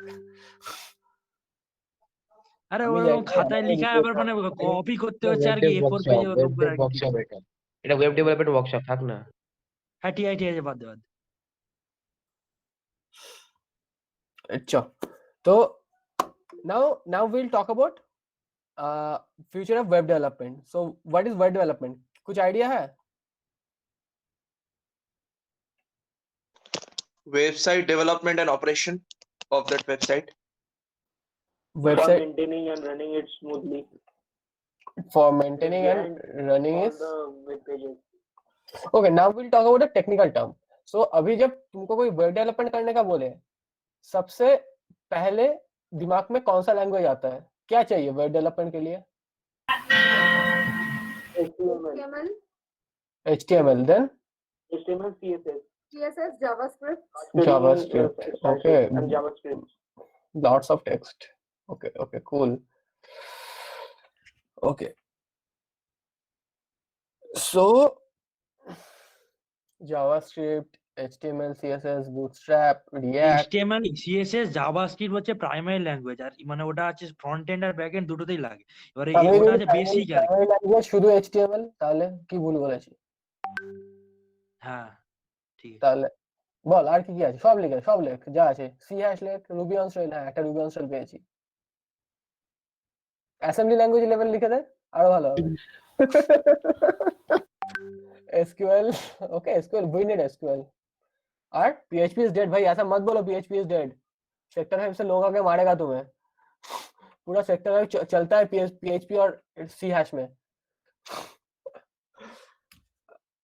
আরে আমি ওরকম জানি খাতায় লিখা আবার মানে কপি করতে হচ্ছে আর কি A4 পেজে ওরকম করে আর কি ঠিক আছে। এটা ওয়েব ডেভেলপমেন্ট ওয়ার্কশপ থাক না। হ্যাঁ ঠিক আছে বাদ দে বাদ দে। अच्छा तो now we'll talk about future of web development. So what is web development? कुछ आइडिया है? Website development and operation of that website. Website maintaining and running it smoothly. for maintaining and running All is the web pages. okay. Now we'll talk about a technical term. So अभी जब तुमको कोई web development करने का बोले, सबसे पहले दिमाग में कौन सा लैंग्वेज आता है? क्या चाहिए वेब डेवलपमेंट के लिए? HTML, HTML, then HTML, CSS, JavaScript. JavaScript. Okay, and JavaScript. lots of text. Okay, cool. Okay, so JavaScript, HTML, CSS, Bootstrap, React. HTML CSS JavaScript হচ্ছে প্রাইমারি ল্যাঙ্গুয়েজ, আর মানে ওটা আছে ফ্রন্ট এন্ড আর back end দুটোতেই লাগে। এবারে ওটা আছে basic আর কি। প্রাইমারি ল্যাঙ্গুয়েজ শুধু HTML, তাহলে কি ভুল বলেছি? হ্যাঁ ঠিক আছে। তাহলে বল আর কি কি আছে? সব লেখ যা আছে। C# লেখ, রুবি অন রেল, হ্যাঁ একটা রুবি অন রেল পেয়েছি। অ্যাসেম্বলি ল্যাঙ্গুয়েজ লেভেল লিখে দে, আরো ভালো হবে। SQL, okay, SQL, we need SQL. और PHP is dead भाई, ऐसा मत बोलो PHP is dead. सेक्टर 5 से लोग आके मारेगा तुम्हें। पूरा सेक्टर 5 चलता है PHP और C# में।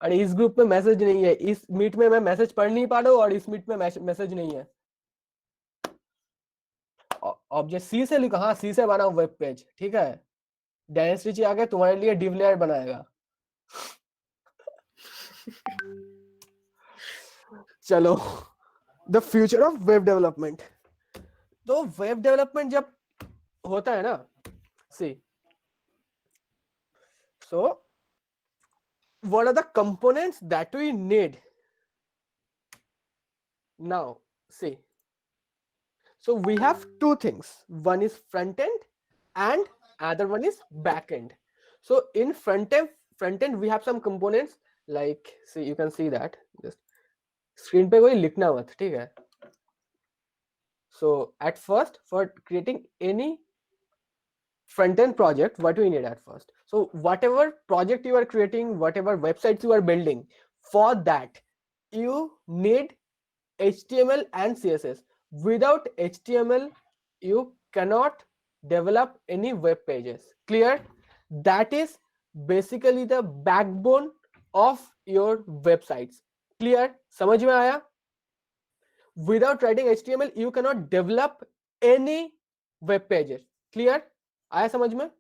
और इस ग्रुप में मैसेज नहीं है, इस मीट में मैं मैसेज पढ़ नहीं पा रहा हूँ और इस मीट में मैसेज नहीं है। ऑब्जेक्ट सी से लिखो, हाँ सी से बनाओ वेब पेज, ठीक है। डेनिस रिची आके तुम्हारे लिए डिव लेयर बनाएगा। चलो, the future of web development. तो वेब डेवलपमेंट जब होता है ना, सी, so what are the components that we need now? See, so we have two things, one is front end and other one is back end. So in front end we have some components like, see, you can see that, just screen पे कोई लिखना मत, ठीक है। So at first, for creating any front end project, what we need at first? So whatever project you are creating, whatever websites you are building, for that you need HTML and CSS. Without HTML you cannot develop any web pages. Clear? That is basically the backbone of your websites. Clear? समझ में आया? Without writing HTML you cannot develop any web pages. Clear? आया समझ में?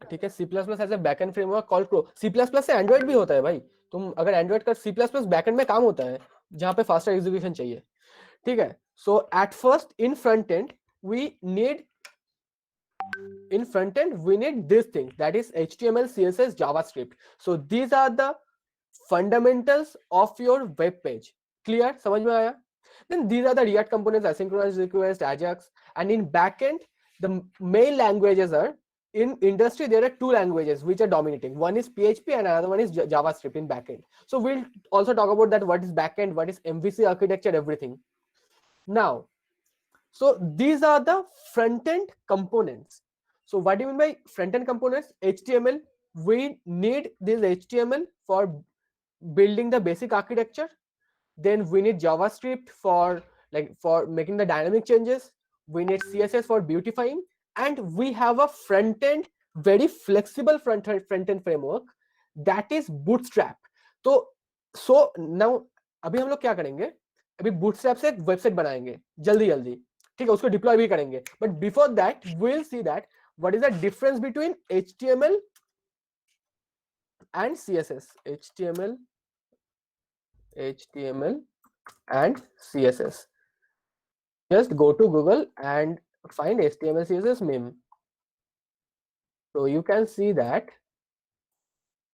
ठीक है। C++ as a backend framework called pro. C++ से Android भी होता है भाई, तुम अगर एंड्रॉइड का C++ बैकएंड में काम होता है जहां पे फास्टर एग्जीक्यूशन चाहिए, ठीक है। So at first in front end we need this thing, that is HTML, CSS, JavaScript. So these are the fundamentals of your web page. Clear? समझ में आया? Then these are the React components, asynchronous request, Ajax, and in backend the main languages are, in industry there are two languages which are dominating. One is PHP and another one is JavaScript in backend. So we'll also talk about that, what is backend, what is MVC architecture, everything. Now, so these are the front end components. So what do you mean by front end components? HTML, we need this HTML for building the basic architecture. Then we need JavaScript for making the dynamic changes. We need CSS for beautifying, and we have a front end, very flexible front end framework, that is Bootstrap. So now अभी हम लोग क्या करेंगे, अभी Bootstrap से एक website बनाएंगे जल्दी, ठीक है, उसको डिप्लॉय भी करेंगे। But before that we will see that what is the difference between HTML and CSS. HTML and CSS. Just go to Google and find HTML CSS meme. So you can see that.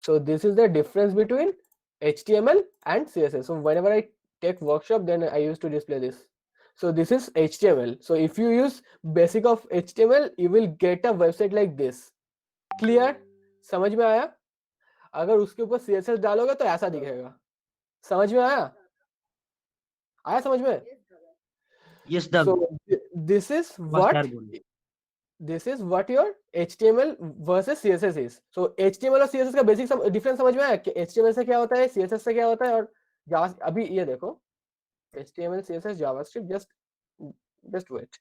So this is the difference between HTML and CSS. So whenever I take workshop, then I used to display this. So this is HTML. So if you use basic of HTML, you will get a website like this. Clear? समझ में आया? अगर उसके ऊपर CSS डालोगे तो ऐसा दिखेगा। समझ में आया? आया समझ में? Yes, So this is what your HTML versus CSS is. So HTML और CSS का बेसिक डिफरेंस समझ में आया कि HTML से क्या होता है, CSS से क्या होता है, और अभी ये देखो HTML, CSS, JavaScript, just wait.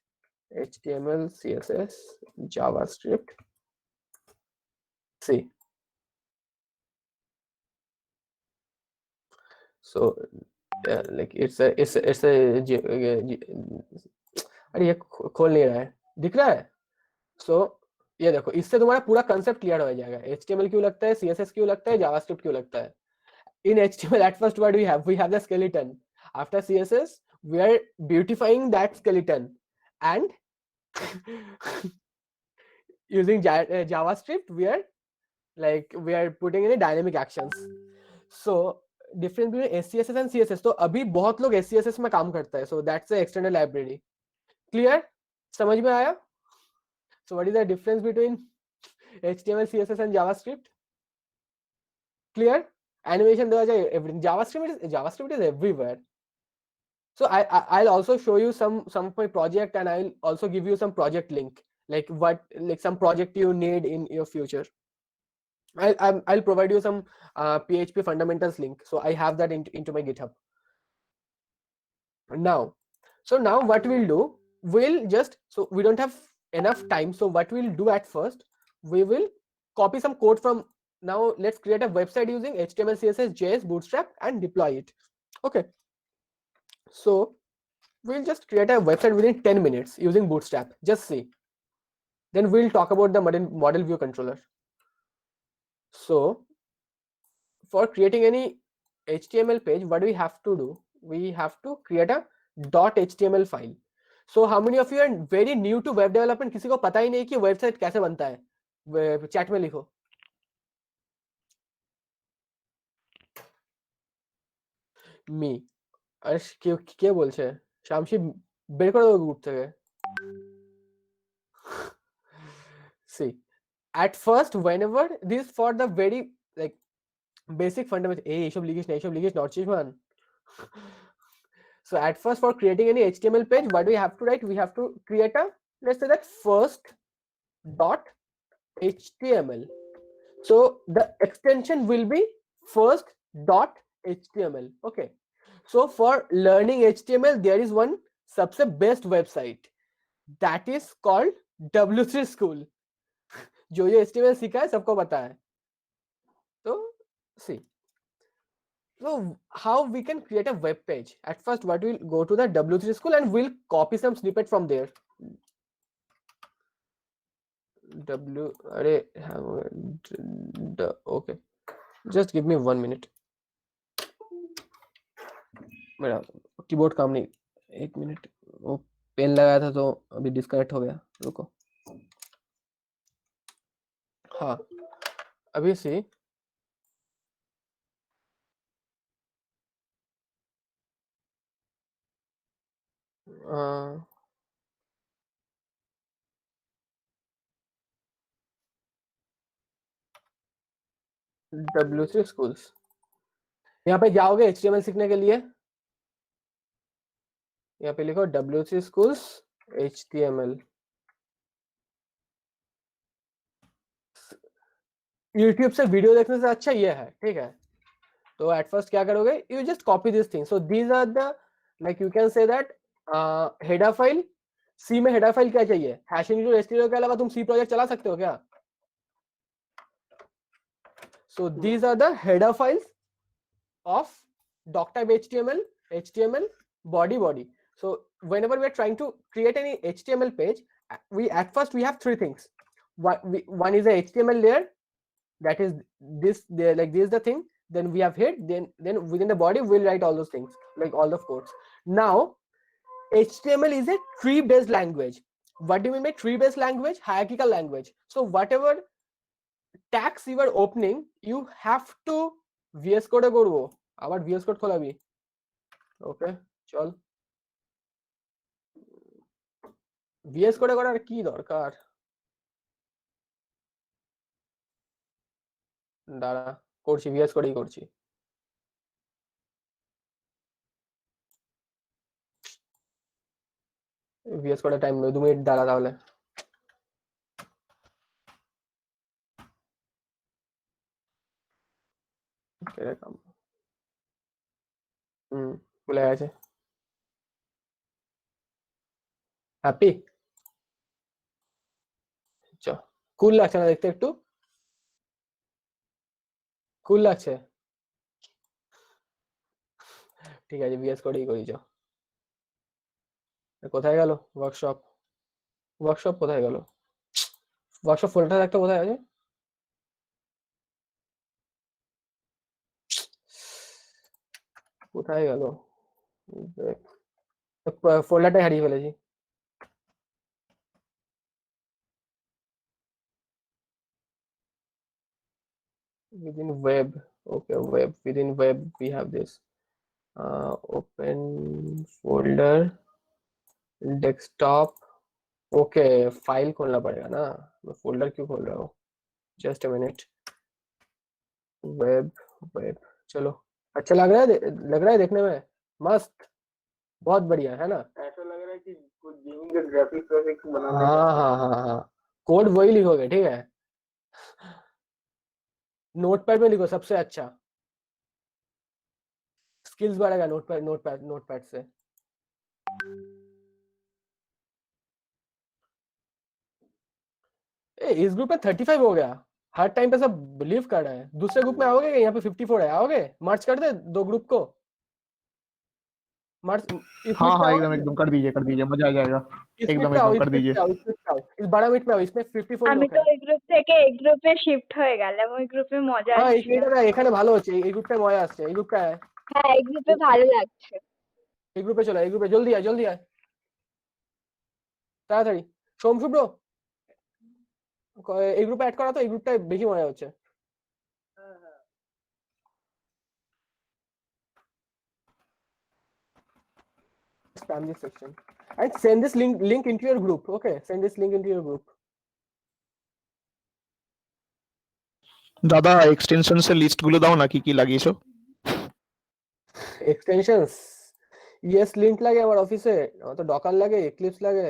HTML, CSS, JavaScript. See. So like it's a अरे ये खोल नहीं रहा है, दिख रहा है? So ये देखो, इससे तुम्हारा पूरा कंसेप्ट क्लियर हो जाएगा। HTML क्यों लगता है, CSS क्यों लगता है, JavaScript क्यों लगता है। In HTML at first what we have the skeleton. After CSS we are beautifying that skeleton, and using JavaScript we are putting in a dynamic actions. So difference between SCSS and CSS. तो अभी बहुत लोग SCSS में काम करता है, so that's the external library. Clear? समझ में आया? So what is the difference between HTML, CSS and JavaScript? Clear? Animation देना चाहिए, everything. JavaScript is everywhere. So I'll also show you some my project, and I'll also give you some project link, like some project you need in your future. I'll provide you some PHP fundamentals link. So I have that into my GitHub. Now what we'll do, so we don't have enough time. So what we'll do at first, we will copy some code from now let's create a website using HTML, CSS, JS, Bootstrap, and deploy it. Okay. So we'll just create a website within 10 minutes using Bootstrap. Just see. Then we'll talk about the model view controller. So for creating any HTML page, what do we have to do? We have to create a .html file. So how many of you are very new to web development? किसी को पता ही नहीं कि website कैसे बनता है? Chat में लिखो. Me. আরে কে বলছে? শামশি বের করে দেবো গ্রুপ থেকে. See, at first, whenever this for the very like basic fundamental, এইসব লিখিস not man. So at first, for creating any HTML page, what do we have to write? We have to create a, let's say that first dot HTML. So the extension will be first dot HTML. Okay. So for learning HTML, there is one सबसे best website that is called W3 School. जो HTML सीखा है सबको पता है. So see. So how we can create a web page? At first, what we'll go to the W3 School and we'll copy some snippet from there. Okay. Just give me 1 minute. मेरा keyboard काम नहीं. 1 minute. वो pen लगाया था तो अभी disconnect हो गया. रुको. हाँ. अभी से W3 Schools. यहाँ पे जाओगे HTML सीखने के लिए. यहाँ पे लिखो W3 Schools HTML. YouTube से वीडियो देखने से अच्छा ये है. ठीक है. तो एट फर्स्ट क्या करोगे? You just copy this thing. So these are the like you can say that header file. C में हेडर फाइल क्या चाहिए? #HTML के अलावा तुम सी प्रोजेक्ट चला सकते हो क्या? So these are the header files of doctype HTML, body. So whenever we are trying to create any HTML page, we at first we have three things. One is a HTML layer, that is this there, like this is the thing. Then we have head. Then within the body we'll write all those things, like all the codes. Now HTML is a tree-based language. What do you mean by tree-based language? Hierarchical language. So whatever tags you are opening, you have to VS Code করব. আবার VS Code খোলাবি. ওকে চল. VS Code করার কি দরকার? দাঁড়া করছি, VS Codeই করছি. VS Code time 2 minute দাঁড়া তাহলে. এরকম ভুলে গেছে. হ্যাপি চ কুল লাগছে না দেখতে? একটু কুল লাগছে? ঠিক আছে VS Codeই করি. চ কোথায় গেল ওয়ার্কশপ? কোথায় গেল? ওয়ার্কশপ ফোল্ডার একটা কোথায় আছে? কোথায় গেল? ফোল্ডারটাই হারিয়ে ফেলেছি. within web. Okay, within web we have this open folder, desktop. Okay, file खोलना पड़ेगा ना. मैं फोल्डर क्यों खोल रहा हूँ? Just a minute. वेब. चलो अच्छा लग रहा है देखने में. मस्त, बहुत बढ़िया है ना. ऐसा लग रहा है कि कुछ गेमिंग का ग्राफिक्स बनाने. हाँ. कोड वही लिखोगे. ठीक है. नोटपैड में लिखो सबसे अच्छा. स्किल्स बढ़ेगा नोटपैड से. इस ग्रुप में 35 हो गया. हर टाइम पे सब लीव कर रहे हैं। दूसरे ग्रुप में आओगे क्या? यहाँ पे 54 है, आओगे? मार्च कर दे दो ग्रुप को, मार्च इस हाँ मीट पे हाँ आओ, एकदम कर दीजिए मजा आ जाएगा। इस मीट एकदम पे आओ, कर इस मीट दीजिए। पे आओ, इस मीट पे आओ, इस बड़ा मीट पे आओ, इसमें 54 আমি लोग তো हैं। ওই গ্রুপ থেকে এই গ্রুপে শিফট হয়ে গেলাম, ওই গ্রুপে মজা হ্যাঁ আসছে না। এখানে ভালো হচ্ছে, এই গ্রুপটা মজা আসছে। এই গ্রুপটা হ্যাঁ এই গ্রুপে ভালো লাগছে। এই গ্রুপে চলো, এই গ্রুপে জলদি আয় তাড়াতাড়ি। সোম শুভ্র এই গ্রুপে অ্যাড করা তো, এই গ্রুপটায় বেশি মজা হচ্ছে। Spam this section and send this link into your group. Okay, send this link into your group. দাদা এক্সটেনশনস এর লিস্ট গুলো দাও না, কি কি লাগিয়েছো? Extensions ES lint লাগে আমার অফিসে, আমার তো ডকার লাগে, এক্লিপস লাগে,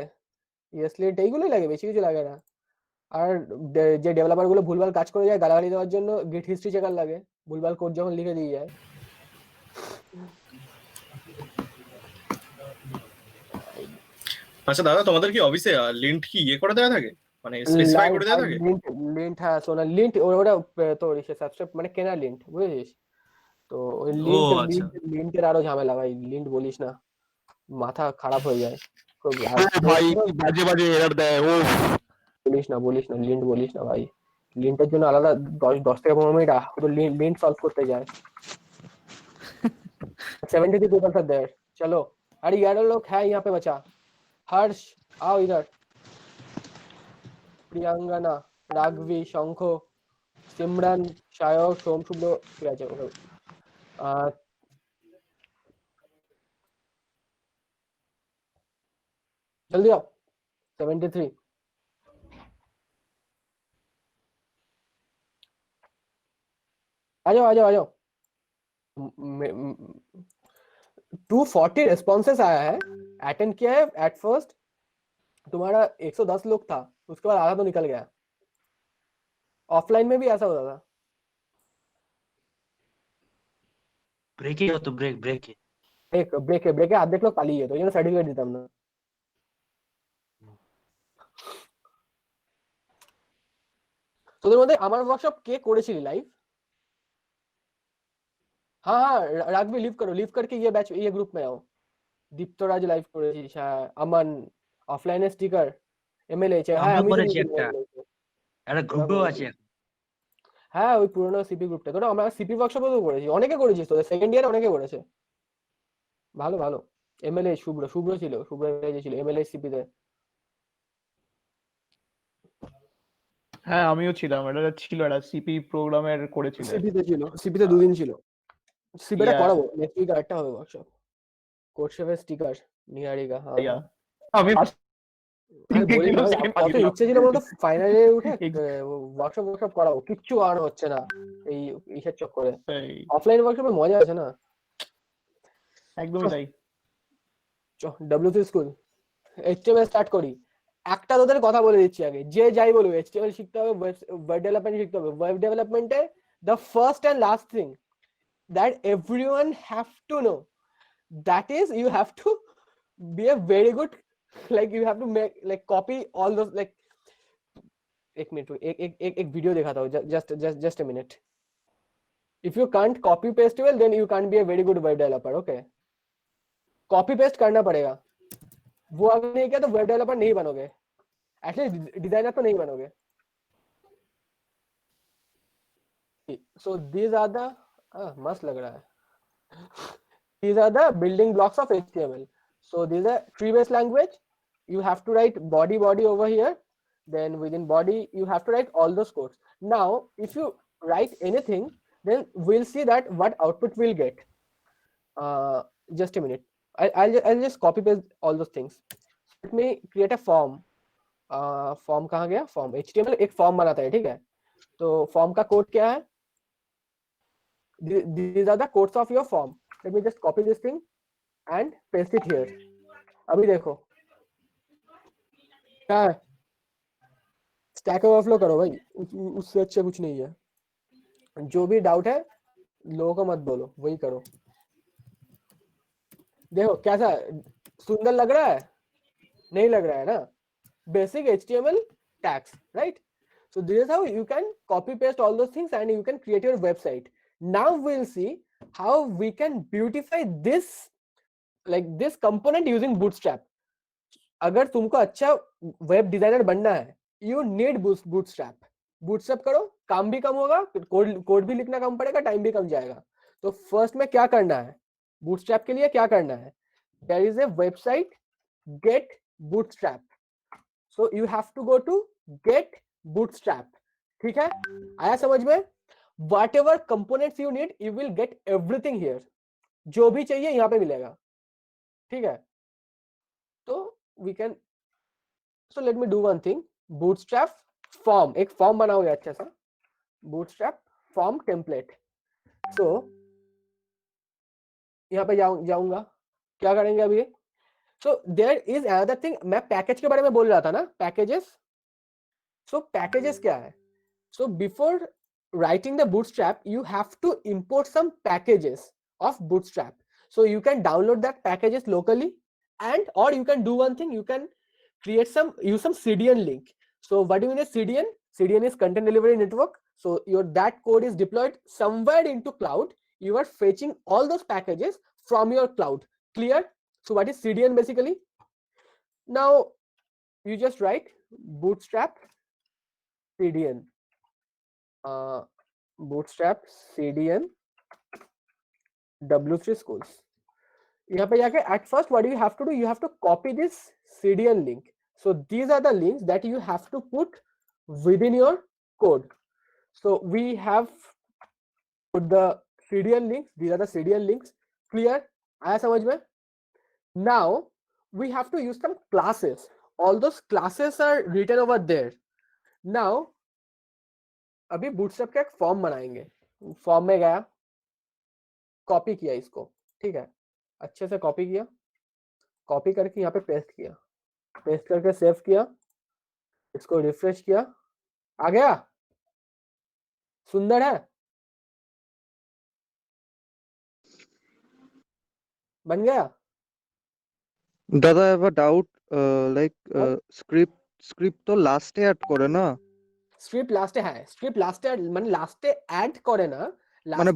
ES lint এইগুলোই লাগে, বেশি কিছু লাগে না। আর যে ডেভেলপার গুলো ভুলভাল কাজ করে যায় গালাগালি দেওয়ার জন্য গিট হিস্ট্রি চেকার লাগে, ভুলভাল কোড যখন লিখে দিয়ে যায়। আচ্ছা দাদা, তোমাদের কি অফিসে লিন্ট কি ইয়ে করে দেওয়া থাকে, মানে স্পেসিফাই করে দেওয়া থাকে? লিন্ট হ্যাঁ শোনা, লিন্ট ওটা তোর সাবস্ক্রাইব মানে কেনা লিন্ট, বুঝেছিস? তো ওই লিন্টের আরো ঝামেলা ভাই, লিন্ট বলিস না, মাথা খারাপ হয়ে যায় খুব। ভাই বাজে বাজে এরর দেয়, ও বলিস না লিন্ট বলিস না ভাই, লিন্টের জন্য আলাদা 10 থেকে 15 মিনিট শুধু লিন্ট সলভ করতে যায়। 73 people are there, चलो। अरे 11 लोग है यहाँ पे बचा। हर्ष आओ इधर, प्रियंगना, राघवी, शंखो, सिमरन, शायक, सोम शुभ्र, ঠিক আছে ওকে। जल्दी आओ 73। आ जाओ 240 रेस्पॉन्सेस आया है, अटेंड किया है। एट फर्स्ट तुम्हारा 110 लोग था, उसके बाद आधा तो निकल गया। ऑफलाइन में भी ऐसा होता था। ব্রেক এ হতো, ব্রেক ব্রেকে আর্ধেক লোক পালিয়ে যেত, ওই জন্য সার্টিফিকেট দিতাম না। তোদের মধ্যে আমার ওয়ার্কশপ কে করেছিলি লাইভ? हाँ राघवी लीव करके ये ग्रुप में आओ। दीप्तराज लाइव করেছিস, হ্যাঁ अमन অফলাইনে স্টিকার এমএলএ হ্যাঁ আমি করেছি একটা গ্রুপেও আছে। হ্যাঁ ওই পুরনো সিপি গ্রুপটা, তোরা আমরা সিপি ওয়ার্কশপও তো করেছি, অনেকে করেছিস, তোদের সেকেন্ড ইয়ারে অনেকে করেছে। ভালো এমএলএ শুভ্র ছিল, শুভ্র ছিল এমএলএ সিপি তে। হ্যাঁ আমিও ছিলাম, এটা ছিল একটা সিপি প্রোগ্রামের করেছিল। সিপি তে দুদিন ছিল। সিপিটা করাবো নেক্সট উইক, আরেকটা হবে ওয়ার্কশপ কোড শেফের স্টিকার নিয়ারিকা। হ্যাঁ আমি কত ইচ্ছে ছিল বলতো ফাইনালে উঠে ওয়ার্কশপ করাবো, কিচ্ছু করানো হচ্ছে না এই ইসের চক্করে। অফলাইন ওয়ার্কশপে মজা আছে না, একদমই তাই। ডব্লিউসি স্কুল এইচটিএমএল স্টার্ট করি। একটা তোদের কথা বলে দিচ্ছি আগে, যে যাই বলবো এইচটিএমএল শিখতে হবে, ওয়েব ডেভেলপমেন্ট শিখতে হবে। ওয়েব ডেভেলপমেন্টে the first and last thing that everyone have to know, that is you have to be a very good, like you have to make like copy all those like एक minute एक video दिखाता हूँ, just a minute. If you can't copy paste well, then you can't be a very good web developer. Okay, copy paste करना पड़ेगा, वो अगर नहीं किया तो web developer नहीं बनोगे, एटलीस्ट डिजाइनर तो नहीं बनोगे। So these are the मस्त लग रहा है। These are the building blocks of HTML. So these are tree based language. You have to write body over here, then within body you have to write all those codes. Now if you write anything, then we'll see that what output we'll get. Just a minute, I'll just copy paste all those things. Let me create a form. Form कहाँ गया? Form HTML एक form बनाता है, ठीक है? तो form का code क्या है? These are the codes of your form. Let me just copy this thing and paste it here. अभी देखो क्या है, स्टैक ओवरफ्लो करो भाई, उससे अच्छा कुछ नहीं है। जो भी डाउट है लोगों को मत बोलो, वही करो। देखो कैसा सुंदर लग रहा है, नहीं लग रहा है ना? Basic HTML tags, right? So this is how you can copy paste all those things and you can create your website. Now we'll see how we can beautify this, like this component using Bootstrap. अगर तुमको अच्छा web designer बनना है, you need Bootstrap. Bootstrap करो, काम भी कम होगा, code भी लिखना कम पड़ेगा, टाइम भी कम जाएगा. तो फर्स्ट में क्या करना है, Bootstrap के लिए क्या करना है? There is a website, Get Bootstrap. So you have to go to Get Bootstrap. ठीक है, आया समझ में? Whatever components you need, you will get everything here. जो भी चाहिए यहाँ पे मिलेगा. ठीक है, तो we can, so let me do one thing. Bootstrap form, एक फॉर्म बनाओगे अच्छा सा, Bootstrap form template. So यहाँ पे जाऊंगा, क्या करेंगे अभी? So there is another thing, मैं पैकेज के बारे में बोल रहा था ना, पैकेजेस. So packages क्या है? So before writing the Bootstrap, you have to import some packages of Bootstrap. So you can download that packages locally, and or you can do one thing, you can create use some CDN link. So what do you mean is CDN? CDN is content delivery network. So that code is deployed somewhere into cloud. You are fetching all those packages from your cloud. Clear? So what is CDN basically? Now you just write Bootstrap CDN. Bootstrap CDN W3 schools. यहाँ पे जाके at first what do you have to do? You have to copy this CDN link. So these are the links that you have to put within your code. So we have put the CDN links. These are the CDN links. Clear? आया समझ में? Now we have to use some classes. All those classes are written over there. Now अभी Bootstrap का एक form बनाएंगे. Form में गया, copy किया इसको, ठीक है, अच्छे से कॉपी किया, कॉपी करके यहाँ पे पेस्ट किया, पेस्ट करके सेव किया, इसको रिफ्रेश किया, आ गया, सुंदर है, बन गया. दादा, I have a doubt. Script তো লাস্টে অ্যাড করে না, স্ক্রিপ্ট লাস্টে, হ্যাঁ স্ক্রিপ্ট লাস্টে মানে লাস্টে অ্যাড করে না, মানে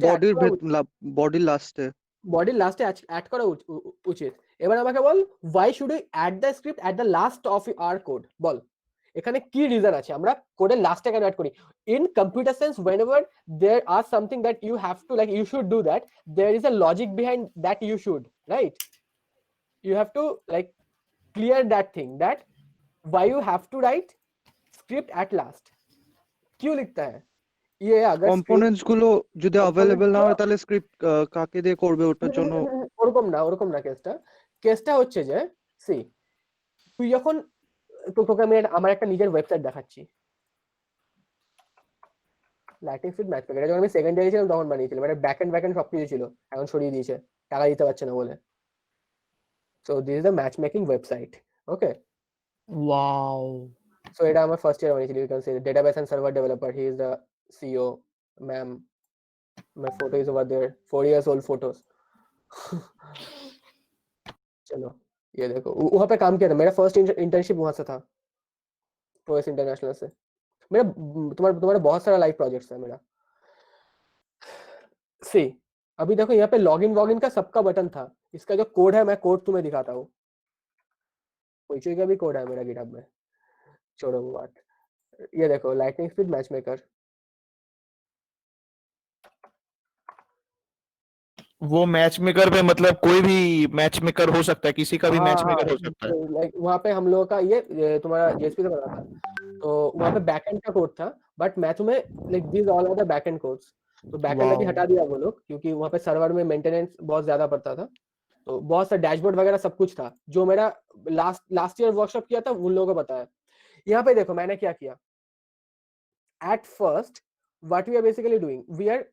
বডির লাস্টে অ্যাড করা উচিত. এবার আমাকে বল, why should we add the script at the last of our code? বল এখানে কি রিজন আছে আমরা কোডের লাস্টে কেন অ্যাড করি? In computer science, whenever there are something that you have to, like you should do that, there is a logic behind that you should, right? You have to like clear that thing, that why you have to write script at last. क्यों लिखता है ये? अगर components গুলো যদি available না হয় তাহলে স্ক্রিপ্ট কাকে দিয়ে করবে ওটার জন্য? ওরকম না কেসটা হচ্ছে যে, সি তুই যখন তোকে আমি আমার একটা নিজের ওয়েবসাইট দেখাচ্ছি, লাইটিং স্পিড ম্যাচ প্যাকেজ, যখন আমি সেকেন্ড ইয়ারে ছিলাম তখন বানিয়েছিলাম, মানে ব্যাকএন্ড সবকিছু ছিল, এখন সরিয়ে দিয়েছে, টাকা দিতে পারছে না বলে. So this is the match making website. Okay, Wow. So এটা আমার ফার্স্ট ইয়ার বানিয়েছিল. You can say database and server developer. He is the CEO. Ma'am, my photo is over there. 4 years old photos. चलो ये देखो, वहाँ पे काम किया था. मेरा फर्स्ट इंटर्नशिप वहाँ से था, प्रोएस इंटरनेशनल से. मेरा तुम्हारा बहुत सारा लाइव प्रोजेक्ट्स है मेरा. सी अभी देखो यहाँ पे लॉगिन का सबका बटन था. इसका जो कोड है, मैं कोड तुम्हें दिखाता हूँ. कोई का भी कोड है मेरा गिटहब में, छोड़ो वो बात. ये देखो, लाइटनिंग स्पीड मैच मेकर. वो मैच मेकर पे मतलब कोई भी मैच मेकर हो सकता है, किसी का भी मैच मेकर हो सकता है. लाइक वहाँ पे हम लोगों का ये तुम्हारा जेएसपी से बना था, तो वहाँ पे बैकएंड का कोड था, बट मैं तुम्हें like this all are the backend codes. तो बैकएंड अभी हटा दिया वो लोग, क्योंकि वहाँ पे सर्वर में मेंटेनेंस बहुत ज्यादा पड़ता था. तो बहुत सा डैशबोर्ड वगैरह सब कुछ था, जो मेरा लास्ट ईयर वर्कशॉप किया था उन लोगों को पता है. यहाँ पे देखो मैंने क्या किया. At first what we are basically doing, we are,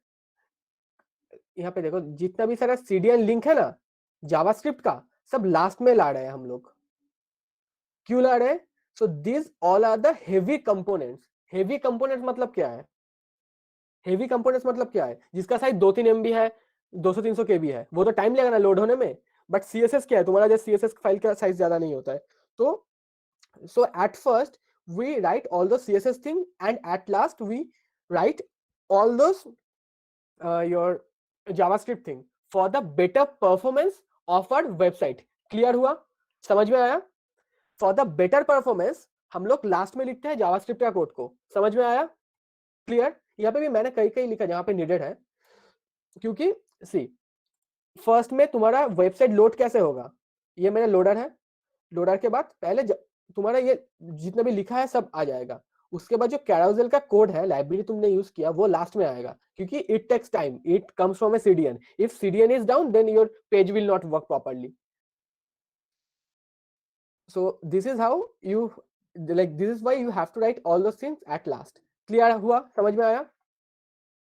यहाँ पे देखो जितना भी सारा सीडीएन लिंक है ना जावास्क्रिप्ट का, सब लास्ट में ला रहे हैं हम लोग. क्यों ला रहे हैं? So this all are the heavy components. Heavy components मतलब क्या है? हेवी कंपोनेंट्स मतलब क्या है? जिसका साइज 2-3 MB है, 200-300 KB है, वो तो टाइम लगेगा ना लोड होने में. बट सीएसएस क्या है? तुम्हारा जो सीएसएस फाइल का साइज ज्यादा नहीं होता है. तो so at first we write all those CSS thing, and at last we write all those your JavaScript thing for the better performance of our website. Clear हुआ? समझ में आया? फॉर द बेटर परफॉर्मेंस हम लोग last में लिखते हैं JavaScript का कोड को. समझ में आया? क्लियर? यहाँ पे भी मैंने कई कई लिखा जहां पे नीडेड है, क्योंकि सी फर्स्ट में तुम्हारा वेबसाइट लोड कैसे होगा, ये मेरा लोडर है. लोडर के बाद पहले तुम्हारा ये जितना भी लिखा है सब आ जाएगा. उसके बाद जो कैराउजल का कोड है, लाइब्रेरी तुमने यूज किया, वो लास्ट में आएगा, क्योंकि it takes time, it comes from a CDN. If CDN is down then your page will not work properly. So this is how you, like, this is why you have to write all those things at last. Clear हुआ? समझ में आया?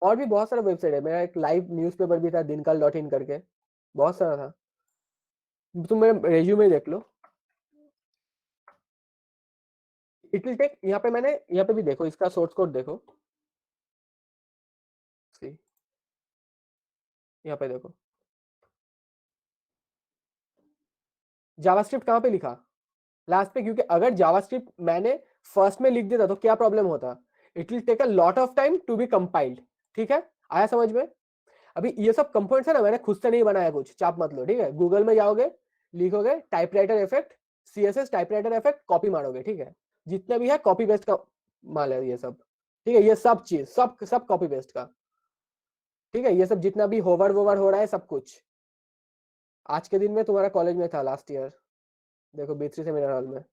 और भी बहुत सारा website है. मेरा एक लाइव न्यूज़पेपर भी था, दिनकल.in करके, बहुत सारा था. तुम मेरे रेज्यूमे देख लो. It will take. यहाँ पे मैंने, यहाँ पे भी देखो, इसका सोर्स कोड देखो. यहाँ पे देखो जावास्क्रिप्ट कहाँ पे लिखा, लास्ट पे. क्योंकि अगर जावास्क्रिप्ट मैंने फर्स्ट में लिख देता तो क्या प्रॉब्लम होता, it will take a lot of time to be compiled. ठीक है, आया समझ में? अभी ये सब कंपोनेंट्स है ना, मैंने खुद से नहीं बनाया कुछ, चाप मत लो. ठीक है, गूगल में जाओगे, लिखोगे typewriter effect, CSS typewriter effect, copy मारोगे. ठीक है, जितना भी है कॉपी पेस्ट का माल है ये सब. ठीक है, ये सब चीज सब कॉपी पेस्ट का. ठीक है, ये सब जितना भी होवर वोवर हो रहा है सब कुछ आज के दिन में तुम्हारा कॉलेज में था लास्ट ईयर. देखो B3 सेमिनार हॉल में.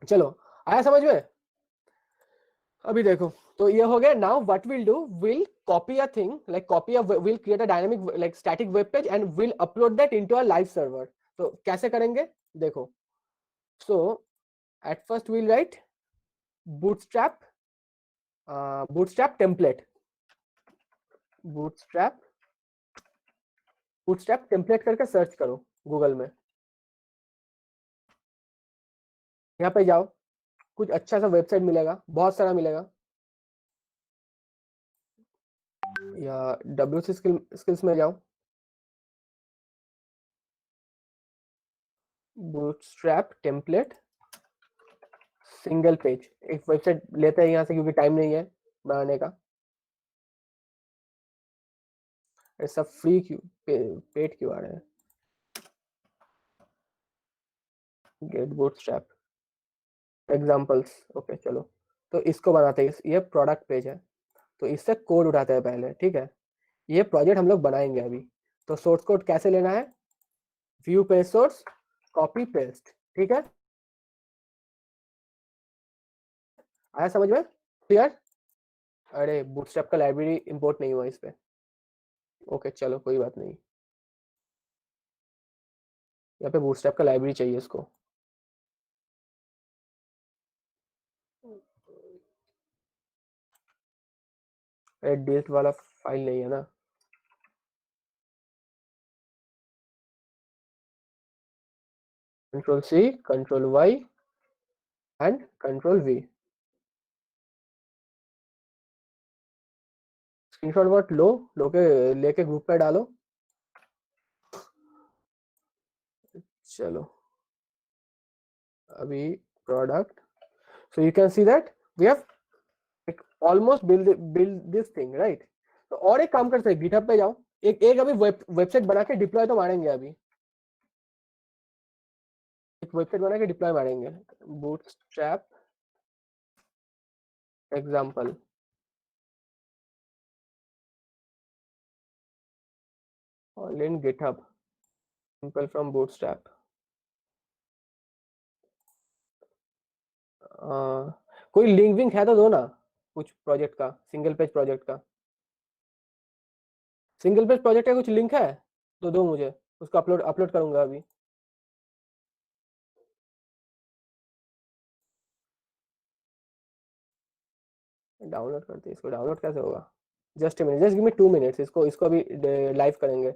चलो, आया समझ में? अभी देखो, तो ये हो गया. Now what will do, will copy a thing, like copy a, will create a dynamic like static web page and will upload that into a live server. तो कैसे करेंगे देखो. So at first will write bootstrap template. bootstrap template करके search करो Google में. यहाँ पे जाओ, कुछ अच्छा सा वेबसाइट मिलेगा, बहुत सारा मिलेगा. या WC स्किल्स में जाओ, bootstrap template सिंगल पेज. एक वेबसाइट लेते हैं यहाँ से, क्योंकि टाइम नहीं है बनाने का. सब फ्री क्यों, पेड क्यों आ रहे हैं? Gate bootstrap examples. ओके चलो, तो इसको बनाते हैं. ये प्रोडक्ट पेज है, तो इससे कोड उठाते हैं पहले. ठीक है, ये प्रोजेक्ट हम लोग बनाएंगे अभी. तो सोर्स कोड कैसे लेना है, view page source, copy paste. ठीक है, आया समझ में? क्लियर? अरे बूटस्ट्रैप का लाइब्रेरी इंपोर्ट नहीं हुआ इस पे. ओके चलो, कोई बात नहीं. यहाँ पे बूटस्ट्रैप का लाइब्रेरी चाहिए इसको. डिलीट वाला फाइल नहीं है ना. Ctrl+C, Ctrl+Y and Ctrl+V. Screenshot वर्ट लो के लेके ग्रुप पे डालो. चलो, अभी product. So you can see that we have almost build this thing, right? तो और एक काम करते हैं, गिटहब पे जाओ. एक अभी वेबसाइट बना के डिप्लॉय तो मारेंगे. अभी एक वेबसाइट बना के डिप्लॉय मारेंगे. Bootstrap example. all in GitHub, simple from bootstrap. कोई लिंक विंक है तो दो ना, कुछ प्रोजेक्ट का, सिंगल पेज प्रोजेक्ट का. सिंगल पेज प्रोजेक्ट का कुछ लिंक है तो दो मुझे, उसको अपलोड करूंगा अभी. डाउनलोड करते हैं इसको. डाउनलोड कैसे होगा? Just minute, just give me 2 minutes. इसको अभी लाइव करेंगे.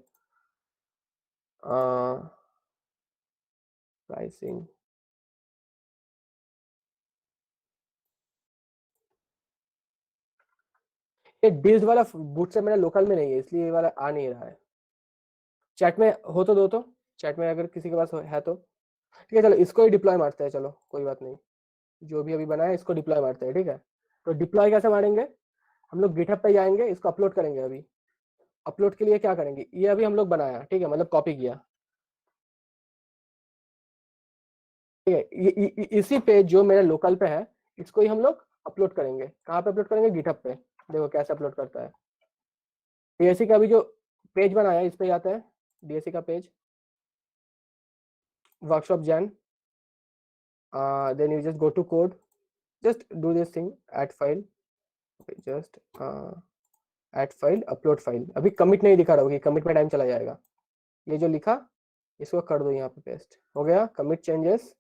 प्राइसिंग. ये डिज वाला बूटस्ट्रैप मेरा लोकल में नहीं है, इसलिए ये वाला आ नहीं रहा है. चैट में हो तो दो, तो चैट में अगर किसी के पास है तो ठीक है चलो इसको ही डिप्लॉय मारते हैं, चलो कोई बात नहीं, जो भी अभी बना है इसको डिप्लॉय मारते हैं। ठीक है, तो डिप्लॉय कैसे मारेंगे, हम लोग गिटहब पे जाएंगे, इसको अपलोड करेंगे। अभी अपलोड के लिए क्या करेंगे, ये अभी हम लोग बनाया, ठीक है, मतलब कॉपी किया, ठीक है, इसी पे जो मेरे लोकल पे है इसको ही हम लोग अपलोड करेंगे। कहाँ पे अपलोड करेंगे, गिटहब पे। देखो कैसे अपलोड करता है। डीएससी का भी जो पेज बनाया इस पे जाता है, डीएससी का page, workshop Jain, then you just go to code, just do this thing, add file, just add file, upload file। अभी कमिट नहीं दिखा रहा होगा, कमिट में टाइम चला जाएगा। ये जो लिखा इसको कर दो यहाँ पे पेस्ट, हो गया कमिट चेंजेस।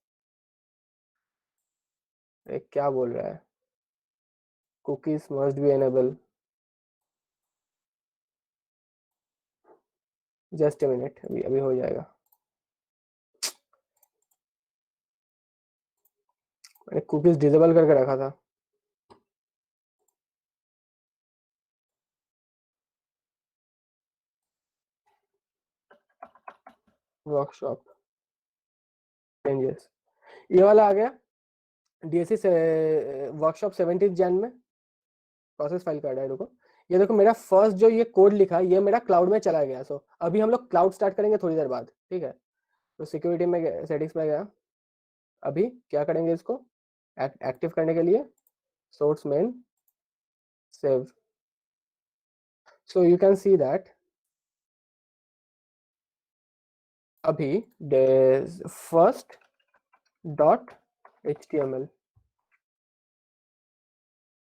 क्या बोल रहा है, cookies must be enable, just a minute, अभी अभी हो जाएगा। मैंने कुकीज डिसेबल करके रखा था। वर्कशॉप चेंजेस, ये वाला आ गया डीएससी से। वर्कशॉप 17 जैन में प्रोसेस फाइल कर रहा है, रुको। ये देखो मेरा फर्स्ट जो ये कोड लिखा है ये मेरा क्लाउड में चला गया। सो अभी हम लोग क्लाउड स्टार्ट करेंगे थोड़ी देर बाद, ठीक है। तो सिक्योरिटी में सेटिंग्स में गया, अभी क्या करेंगे, इसको एक्टिव करने के लिए source main save. So you can see that अभी first dot HTML,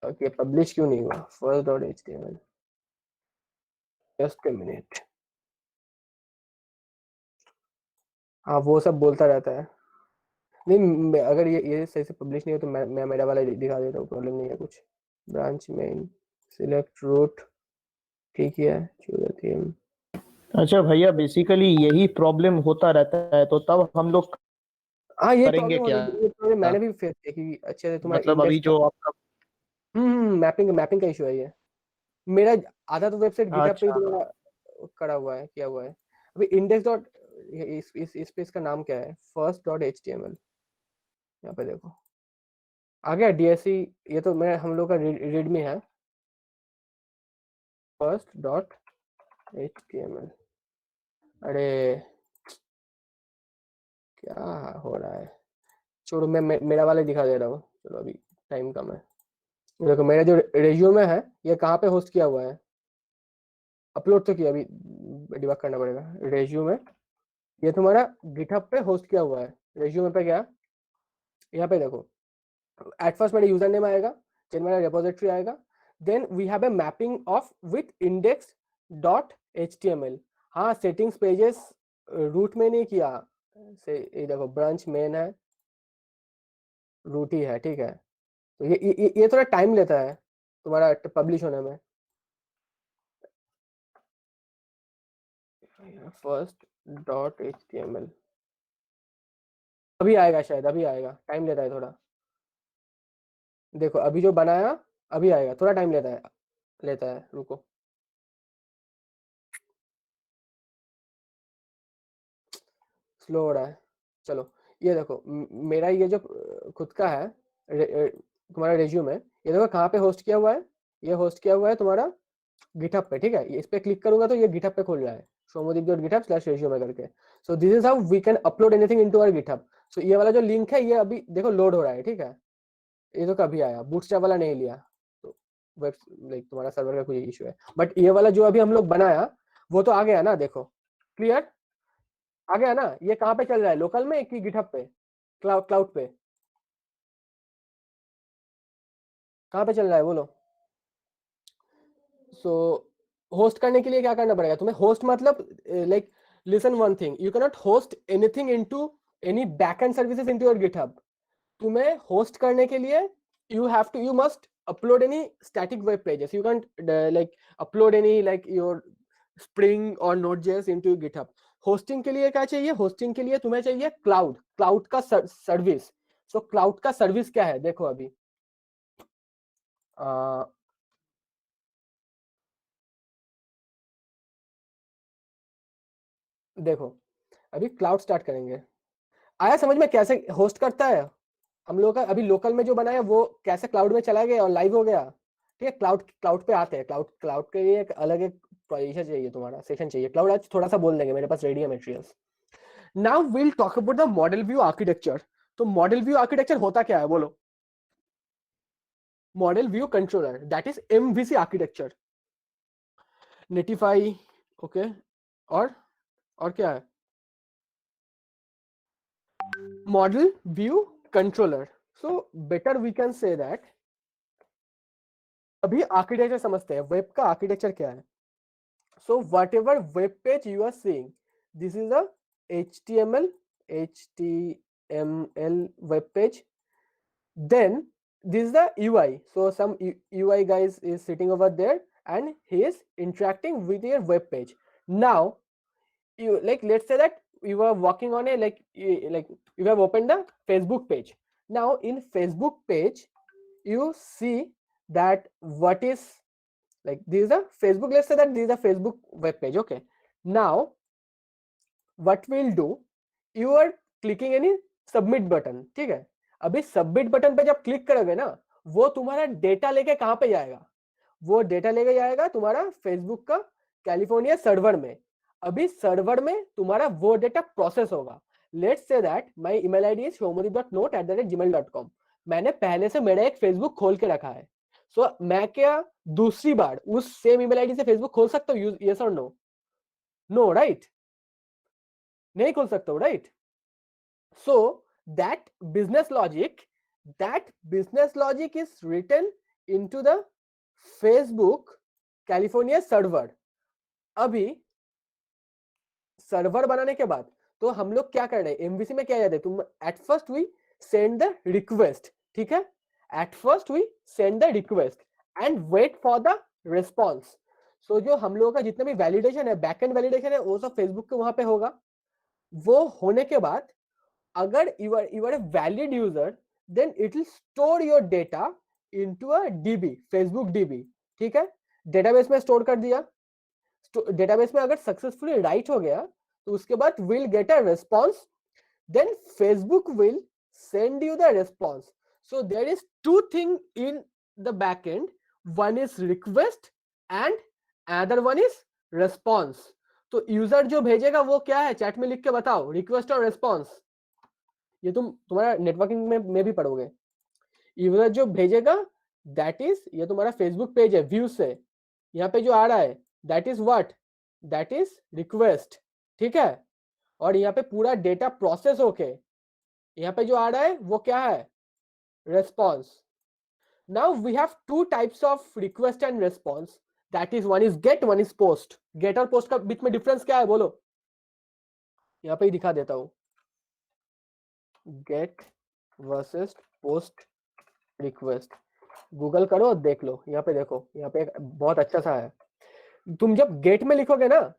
okay publish क्यों नहीं हुआ, first dot HTML, just a minute. हाँ वो सब बोलता रहता है, नहीं अगर ये सही से पब्लिश नहीं हो तो मैं मेरा वाला दिखा देता हूँ, प्रॉब्लम नहीं है कुछ। ब्रांच मेन सिलेक्ट रूट, ठीक है, चूज थीम। अच्छा भैया बेसिकली यही प्रॉब्लम होता रहता है, तो तब हम लोग हाँ ये करेंगे प्रॉब्लम क्या? ये प्रॉब्लम मैंने भी फेस की कि अच्छे से तुम्हारा मतलब अभी इंडेक्स जो आपका मैपिंग मैपिंग का इशू है ये। मेरा आधा तो वेबसाइट गिटहब पे ही अच्छा तुम्हारा करा हुआ है, किया हुआ है। अभी इंडेक्स डॉट इस पे इसका नाम क्या है, फर्स्ट डॉट HTML, यहाँ पे देखो आ गया DSC। ये तो मेरा हम लोग का रीडमी है, फर्स्ट डॉट HTML। अरे क्या हो रहा है, छोड़ो मैं मेरा वाला दिखा दे रहा हूँ, चलो अभी टाइम कम है। देखो मेरा जो रेज्यूमे है ये कहाँ पे होस्ट किया हुआ है, अपलोड तो किया, अभी डिबग करना पड़ेगा। रेज्यूमे ये तुम्हारा गिटहब पे होस्ट किया हुआ है, रेज्यूमे पे गया, यहाँ पे देखो एट फर्स्ट मेरा यूजर नेम आएगा, फिर मेरा रिपोजिटरी आएगा, then we have a mapping of with index dot HTML। हाँ सेटिंग्स पेजेस रूट में नहीं किया, से ये देखो ब्रांच मेन है, रूट ही है, ठीक है। तो ये थोड़ा टाइम लेता है तुम्हारा पब्लिश होने में। फर्स्ट डॉट HTML अभी आएगा, शायद अभी आएगा, टाइम लेता है थोड़ा। देखो अभी जो बनाया अभी आएगा, थोड़ा टाइम लेता है, रुको। स्लो हो रहा है, चलो ये देखो मेरा ये जो खुद का है तुम्हारा रेज्यूम है, ये देखो कहाँ पे होस्ट किया हुआ है, ये होस्ट किया हुआ है तुम्हारा गिटहब पे, ठीक है। इस पे क्लिक करूंगा तो ये गिटहब पे खुल रहा है, somodeep.github/resume करके। So this is how we can upload anything into our GitHub. सो ये वाला जो लिंक है ये अभी देखो लोड हो रहा है, ठीक है। ये तो कभी आया, बूटस्ट्रैप वाला नहीं लिया, तो वेब लाइक तुम्हारा सर्वर का कोई इशू है। बट ये वाला जो अभी हम लोग बनाया वो तो आ गया ना, देखो क्लियर आ गया ना। ये कहाँ पे चल रहा है, लोकल में कि गिटहब पे, क्लाउड पे, कहाँ पे चल रहा है बोलो। सो होस्ट करने के लिए क्या करना पड़ेगा तुम्हें, होस्ट मतलब like listen one thing, you can not host anything into any backend services into your GitHub. तुम्हें होस्ट करने के लिए you must upload any static web pages, you can't like upload any like your Spring or Node.js into GitHub। Hosting के लिए क्या चाहिए, hosting के लिए तुम्हें चाहिए क्लाउड का सर्विस। सो क्लाउड का सर्विस क्या है, देखो अभी देखो अभी क्लाउड स्टार्ट करेंगे, आया समझ में कैसे होस्ट करता है? हम लोग का अभी लोकल में जो बना है वो कैसे क्लाउड में चला गया और लाइव हो गया। ठीक है, क्लाउड पे आते हैं। क्लाउड के लिए एक अलग एक पोजीशन चाहिए, तुम्हारा सेशन चाहिए। क्लाउड आज थोड़ा सा बोल देंगे, मेरे पास रेडी है materials. Now will talk about the model view architecture. तो मॉडल व्यू आर्किटेक्चर होता क्या है बोलो? Model view controller, that is MVC architecture. नेटिफाई, ओके, और क्या है? Model view controller. So better we can say that, अभी आर्किटेक्चर समझते हैं, वेब का आर्किटेक्चर क्या है। So whatever web page you are seeing, this is a HTML web page. Then this is the UI. So some UI guys is sitting over there and he is interacting with your web page. Now you, like, let's say that you are working on a like you have opened the Facebook page. Now in Facebook page you see that what is, like, this is a Facebook, let's say that this is a Facebook web page. Okay, now what we'll do, you are clicking any submit button. ठीक है, अभी submit button पे जब click करोगे ना, वो तुम्हारा data लेके कहां पे जाएगा? वो डेटा लेके जाएगा तुम्हारा फेसबुक का कैलिफोर्निया सर्वर में। अभी सर्वर में तुम्हारा वो डेटा प्रोसेस होगा। Let's say that my email ID is shomudeep.note@gmail.com। मैंने पहले से मेरा एक फेसबुक खोल के रखा है। सो मैं क्या दूसरी बार उस सेम ईमेल आईडी से फेसबुक खोल सकता हूँ? यस और नो? No, right? नहीं खोल सकता हूँ, right? So that business logic is written into the Facebook California server. अभी सर्वर बनाने के बाद तो हम लोग क्या कर रहे हैं, एमवीसी में क्या जाते हैं, तुम at first we send the request. ठीक है, at first we send the request and wait for the response. So जो हम लोगों का जितना भी वैलिडेशन है, बैकएंड वैलिडेशन है, वो सब फेसबुक के वहां पे होगा। वो होने के बाद अगर you are a valid user, then it will store your data into a DB, Facebook DB। ठीक है, डेटाबेस में स्टोर कर दिया। डेटाबेस में अगर सक्सेसफुली राइट हो गया तो उसके बाद will get a response, then Facebook will send you the response. So there is two thing in the back end, one is request and other one is response. तो user जो भेजेगा वो क्या है, चैट में लिख के बताओ, रिक्वेस्ट और रिस्पॉन्स। ये तुम्हारा नेटवर्किंग में भी पढ़ोगे। यूजर जो भेजेगा दैट इज, ये तुम्हारा फेसबुक पेज है, व्यू से यहाँ पे जो आ रहा है that is what, that is request. ठीक है, और यहाँ पे पूरा डेटा प्रोसेस होके यहाँ पे जो आ रहा है वो क्या है, response. Now we have two types of request and response, that is one is get, one is post. Get और पोस्ट का बीच में डिफरेंस क्या है बोलो? यहाँ पे ही दिखा देता हूँ, get versus post request. Google करो और देख लो, यहाँ पे देखो, यहाँ पे एक बहुत अच्छा सा है। तुम जब गेट में लिखोगे ना,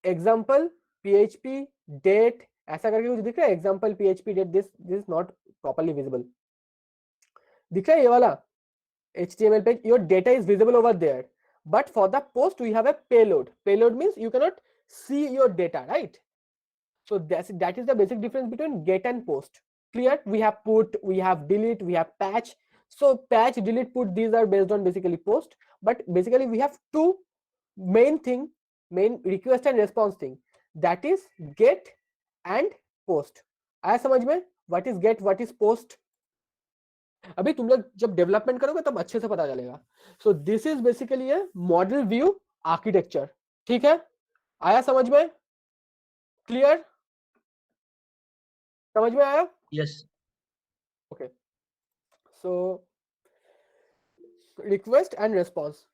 एग्जाम्पल PHP डेट ऐसा करके कुछ दिख रहा है, example PHP date, this is not properly visible. दिख रहा है ये वाला HTML page, your data is visible over there, but for the post we have a payload. Payload means you cannot see your data, right? So that is the basic difference between get and post. Clear? We have put, we have delete, we have patch. So patch, delete, put, these are based on basically post, but basically we have two main request and response thing, that is get and post. आया समझ में? What is get, what is post? अभी तुम लोग जब development करोगे तब अच्छे से पता चलेगा। सो this is basically A model view architecture. ठीक है, आया समझ में? क्लियर? समझ में आया? Yes. Okay, so request and response.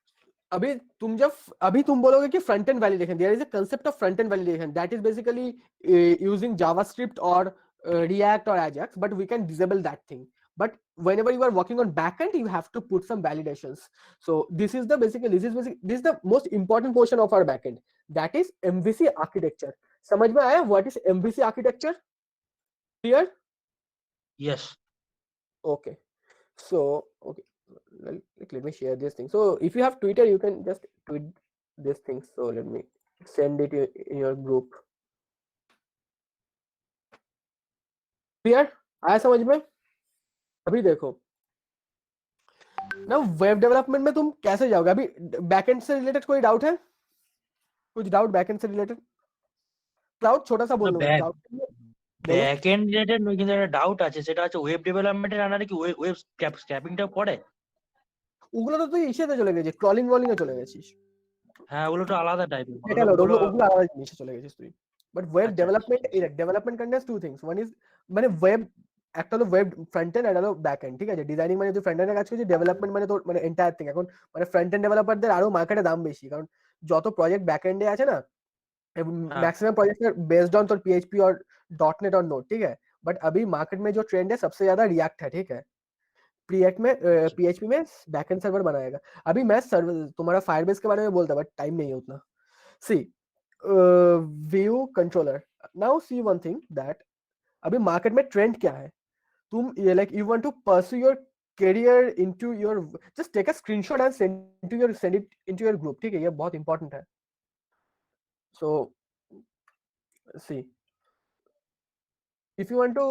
अभी तुम बोलोगे कि front end validation, there is a concept of front end validation, that is basically using JavaScript और React or Ajax, but we can disable that thing. But whenever you are working on backend, you have to put some validations. So this is the most important portion of our backend, that is MVC architecture. समझ में आया what is MVC architecture? Clear? Yes. Okay, so okay, let me share this thing. So if you have Twitter, you can just tweet this thing. So let me send it in your group. Clear? आया समझ में? अभी देखो ना, web development में तुम कैसे जाओगे? अभी बैकएंड से रिलेटेड कोई डाउट है? कुछ डाउट बैकएंड से रिलेटेड? क्लाउड छोटा सा बोल दूंगा, क्लाउड बोलो। ব্যাকএন্ড রিলেটেড কিন্তু একটা ডাউট আছে, সেটা হচ্ছে ওয়েব ডেভেলপমেন্টের আন্ডারে কি ওয়েব স্ক্র্যাপিংটা পড়ে? ওগুলো তো তুই ইসেতে চলে গেছিস, ক্রলিং ওয়ালিং এ চলে গেছিস। হ্যাঁ, ওগুলো তো আলাদা টাইপের। ডেটা লোড, ওগুলো আলাদা জিনিসে চলে গেছিস তুই। বাট ওয়েব আচ্ছা, ডেভেলপমেন্ট, এই development contains two things. One is মানে ওয়েব, একটা হলো ওয়েব ফ্রন্ট এন্ড, একটা হলো ব্যাক এন্ড, ঠিক আছে? ডিজাইনিং মানে তুই ফ্রন্ট এন্ডে কাজ করছিস, ডেভেলপমেন্ট মানে তোর মানে এন্টায়ার থিং। এখন মানে ফ্রন্ট এন্ড ডেভেলপারদের আরো মার্কেটে দাম বেশি, কারণ যত প্রজেক্ট ব্যাক এন্ডে আছে না, हाँ। मैक्सिमम प्रोजेक्ट है बेस्ड ऑन तो PHP और .NET और Node, ठीक है? बट अभी मार्केट में जो ट्रेंड है सबसे ज्यादा रिएक्ट है, ठीक है? रिएक्ट में PHP में बैकएंड सर्वर बनाएगा। अभी मैं सर्वर तुम्हारा फायरबेस के बारे में बोलता, बट टाइम नहीं है उतना। See view controller, now see one thing that अभी मार्केट में ट्रेंड क्या है? तुम ये like you want to pursue your career into your, just take a screenshot and send it into your group, ठीक है? ये बहुत इंपॉर्टेंट है। सो see, if you want to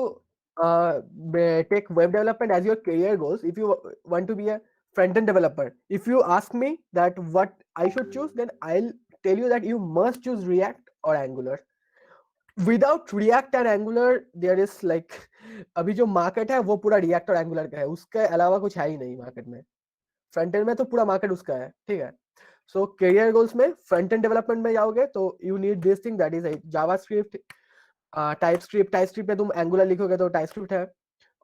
take web development as your career goals, if you want to be a front-end developer, if you ask me that what I should choose, then I'll tell you that you must choose React or Angular. Without React and Angular, there is like अभी जो market है वो पूरा React और Angular का है, उसके अलावा कुछ है ही नहीं मार्केट में। फ्रंट एंड में तो पूरा मार्केट उसका है, ठीक है? सो करियर गोल्स में फ्रंट एंड डेवलपमेंट में जाओगे तो you need this thing, that is JavaScript, TypeScript में तुम एंगुलर लिखोगे तो टाइपस्क्रिप्ट है,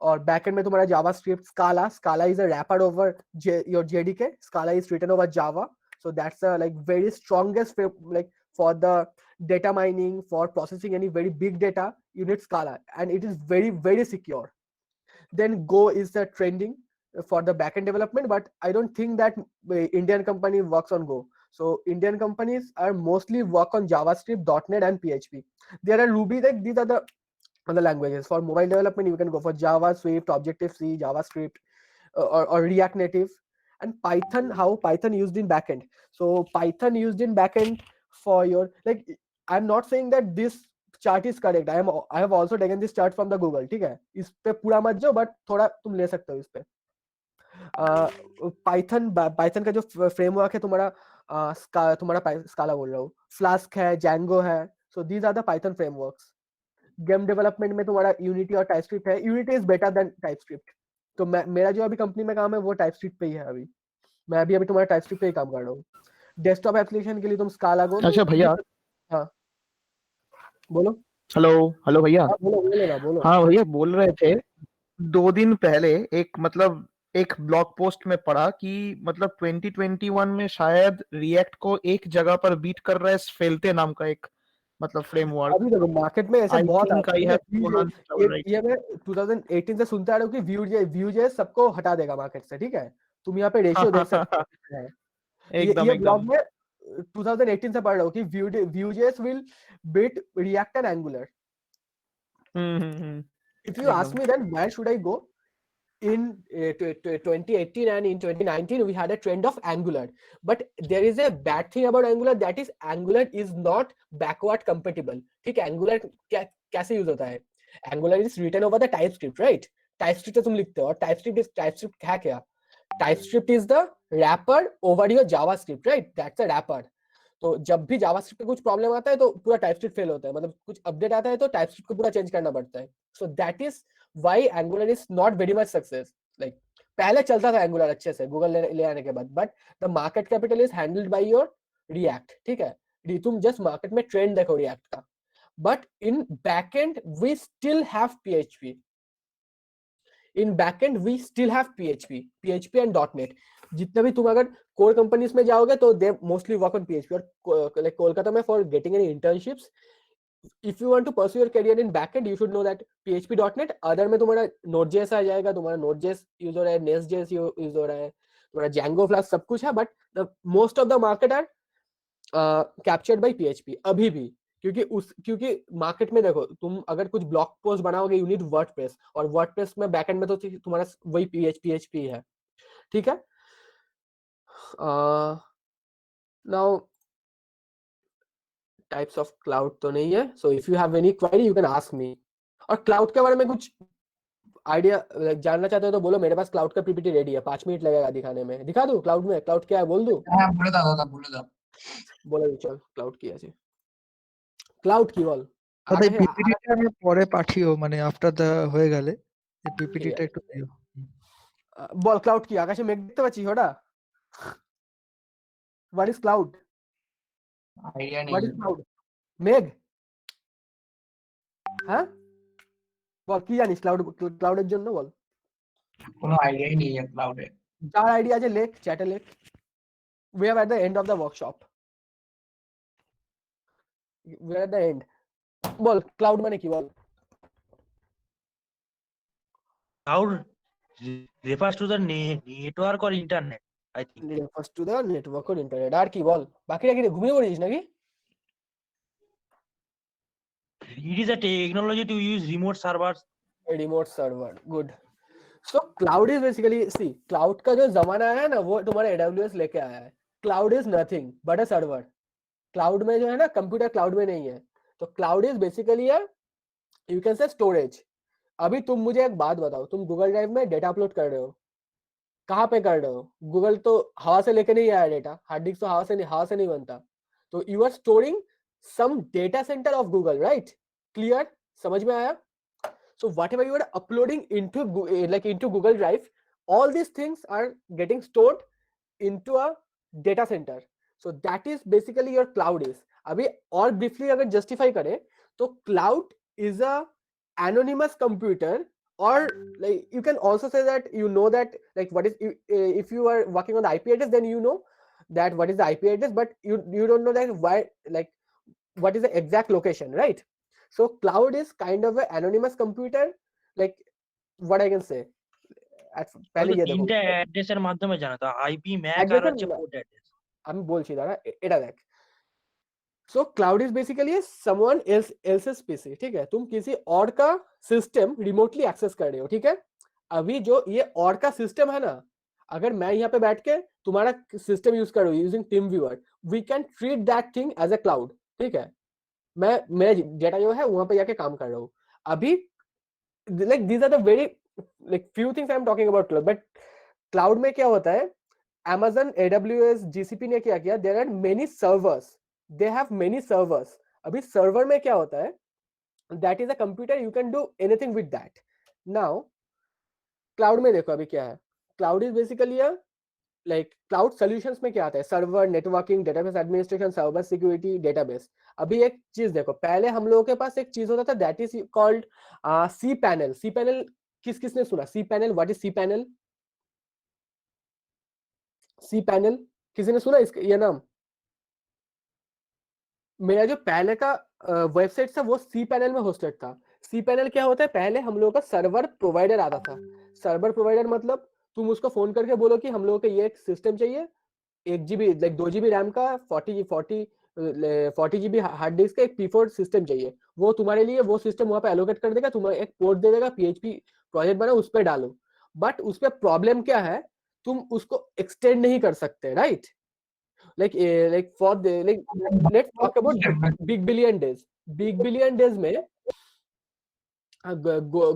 और बैकएंड में तुम्हारा JavaScript, Scala is a wrapper over your JDK, Scala is written over Java, so that's a like very strongest like for the data mining, for processing any very big data, you need Scala, and it is very very secure. Then Go is the trending for the backend development, but I don't think that Indian company works on Go. So Indian companies are mostly work on JavaScript, .NET, and PHP. There are Ruby, like these are the other languages. For mobile development, you can go for Java, Swift, Objective-C, JavaScript, or React Native. And Python, how Python used in backend. So Python used in backend for your, like, I'm not saying that this chart is correct. I have also taken this chart from the Google, ठीक है? इस पे पूरा मत जाओ, but थोड़ा तुम ले सकते हो इस पे। पाइथन का जो फ्रेमवर्क है तुम्हारा, स्काला बोल रहा हूँ, फ्लास्क है, जैंगो है, so these are the Python frameworks. Game development में तुम्हारा यूनिटी और टाइपस्क्रिप्ट है, Unity is better than TypeScript. तो मेरा जो अभी कंपनी में काम है वो टाइपस्क्रिप्ट पे ही है। अभी मैं अभी तुम्हारा टाइपस्क्रिप्ट पे ही काम कर रहा हूँ। डेस्कटॉप एप्लीकेशन के लिए तुम स्काला गो। अच्छा भैया, हाँ बोलो। हेलो भैया। हाँ बोलो ना, बोलो। हाँ भैया, बोल रहे थे 2 दिन पहले एक मतलब एक ब्लॉग पोस्ट में पढ़ा कि मतलब 2021 में शायद रिएक्ट को एक जगह पर बीट कर रहा है स्फेल्टे नाम का एक मतलब फ्रेमवर्क। अभी देखो मार्केट में ऐसे बहुत ये मैं 2018 से सुनता आ रहा हूँ कि Vue.js सबको हटा देगा मार्केट से, ठीक है? तुम यहाँ पे रेशियो देख सकते हो। ये ब्लॉग में 2018 से पढ़ रहा हूँ कि Vue.js will beat React and Angular. If you ask me, then where should I go? In 2018 and in 2019 we had a trend of Angular, but there is a bad thing about Angular, that is Angular is not backward compatible, ठीक है? Angular कैसे use होता है? Angular is written over the TypeScript, right? TypeScript तुम लिखते हो, और TypeScript है क्या? TypeScript is the wrapper over your JavaScript, right? That's a wrapper. तो जब भी JavaScript पे कुछ प्रॉब्लम आता है तो पूरा TypeScript फेल होता है, मतलब कुछ अपडेट आता है तो TypeScript को पूरा चेंज करना पड़ता है। So that is why Angular is not very much success. Like पहले चलता था Angular अच्छे से गूगल ले आने के बाद, but the market capital is handled by your React, ठीक है? तुम जस्ट मार्केट में ट्रेंड देखो React का, but in backend we still have PHP. In backend we still have PHP and .NET. जितने भी तुम अगर कोर कंपनीज में जाओगे तो they mostly work on PHP, और लाइक कोलकाता में for getting any internships, if you want to pursue your career in backend, you should know that PHP.NET. Other में तुम्हारा Node.js आ जाएगा, तुम्हारा Node.js यूज हो रहा है, Nest.js यूज हो रहा है, तुम्हारा Django Flask सब कुछ है, but the most of the market are captured by PHP अभी भी, क्योंकि मार्केट में देखो तुम अगर कुछ ब्लॉग पोस्ट बनाओगे यू नीड वर्डप्रेस, और वर्डप्रेस में बैकएंड में तो तुम्हारा वही PHP है, ठीक है? नाउ टाइप्स ऑफ क्लाउड तो नहीं है, so if you have any query you can ask me. और क्लाउड के बारे में कुछ आइडिया जानना चाहते हो तो बोलो, मेरे पास क्लाउड का पीपीटी रेडी है, 5 मिनट लगेगा दिखाने में। दिखा दूं क्लाउड में, क्लाउड क्या है बोल दूं? হ্যাঁ বলে দাও দাদা বলে দাও। বলে দিই, চল ক্লাউড কি আছে, ক্লাউড কি বল। দাদা এই আকাশে পিপিটিটা আমি পরে পাঠিও, মানে আফটার দা হয়ে গেলে এই পিপিটিটা একটু দিও। বল ক্লাউড কি? আকাশে মেঘ দেখতে পাচ্ছিস ওটা? What is cloud? আইডিয়া নেই, হোয়াট ইজ ক্লাউড? মেঘ? হ্যাঁ বল কি জানিস ক্লাউড, ক্লাউডের জন্য বল। কোনো আইডিয়াই নেই ক্লাউডে। যার আইডিয়া আছে লেখ, চ্যাটে লেখ। We are at the end of the workshop. We are at the end. Ball cloud মানে কি বল। Cloud refers to the network or internet, I think. Refers to the network or internet. আর কি বল, বাকিরা কি রে, ঘুমিয়ে পড়েছিস নাকি? It is a technology to use remote servers. A remote server. Good. So cloud is basically, see, cloud का जो जमाना है ना वो तुम्हारा AWS लेके आया है। Cloud is nothing but a server. Cloud में जो है ना, कंप्यूटर क्लाउड में नहीं है। तो cloud is basically you can से स्टोरेज। अभी तुम मुझे एक बात बताओ, तुम गूगल ड्राइव में डेटा अपलोड कर रहे हो, कहाँ पे कर रहे हो? गूगल तो हवा से लेके नहीं आया डेटा, हार्ड डिस्क तो हवा से नहीं बनता। तो you are storing some data center of Google, right? Clear? समझ में आया? So whatever you are uploading into into Google Drive, all these things are getting stored into a data center. So that is basically your cloud is. अभी और briefly अगर justify करें तो cloud is a anonymous computer, or like you can also say that you know that like what is, if you are working on the IP address, then you know that what is the IP address, but you don't know that why, like what is the exact location, right? So cloud is kind of an anonymous computer, like what I can say. पहले ये देखो তিনটা অ্যাড্রেসের মাধ্যমে জানা তো, IP Mac আর Address হচ্ছে এর- port address. আমি বলছি দাঁড়া, এটা দেখ। So cloud is basically someone else's PC, ठीक है? तुम किसी और का सिस्टम रिमोटली एक्सेस कर रहे हो, ठीक है? अभी जो ये और का सिस्टम है ना, अगर मैं यहाँ पे बैठ के तुम्हारा सिस्टम यूज कर रहा हूँ using TeamViewer, we can treat that thing as a cloud, ठीक है? मैं मेरा डेटा जो है वहां पे जाके काम कर रहा हूँ। अभी like these are the very like few things I am talking about cloud, but cloud में क्या होता है, Amazon, AWS, GCP ने क्या किया, there are many servers, they have many servers. अभी सर्वर में क्या होता है, that is a computer, you can do anything with that. Now cloud में देखो अभी क्या है, cloud is basically like cloud solutions में क्या आता है, server, networking, database administration, server security, database. अभी एक चीज देखो, पहले हम लोगों के पास एक चीज होता था that is called cPanel. CPanel किस किसने सुना? CPanel, what is cPanel? CPanel किसी ने सुना इसका ये नाम? मेरा जो पहले का वेबसाइट था वो सी पैनल में होस्टेड था। सी पैनल क्या होता है, पहले हम लोगों का सर्वर प्रोवाइडर आता था। सर्वर प्रोवाइडर मतलब तुम उसको फोन करके बोलो कि हम लोगों को ये एक सिस्टम चाहिए, 1 GB लाइक 2 GB रैम का, 40 GB हार्ड डिस्क का एक P4 सिस्टम चाहिए, वो तुम्हारे लिए वो सिस्टम वहां पे एलोकेट कर देगा, तुम्हें एक पोर्ट दे देगा, PHP प्रोजेक्ट बनाओ, उस पर डालो। बट उस पर प्रॉब्लम क्या है, तुम उसको एक्सटेंड नहीं कर सकते, right? like for the like let's talk about big billion days। Big billion days में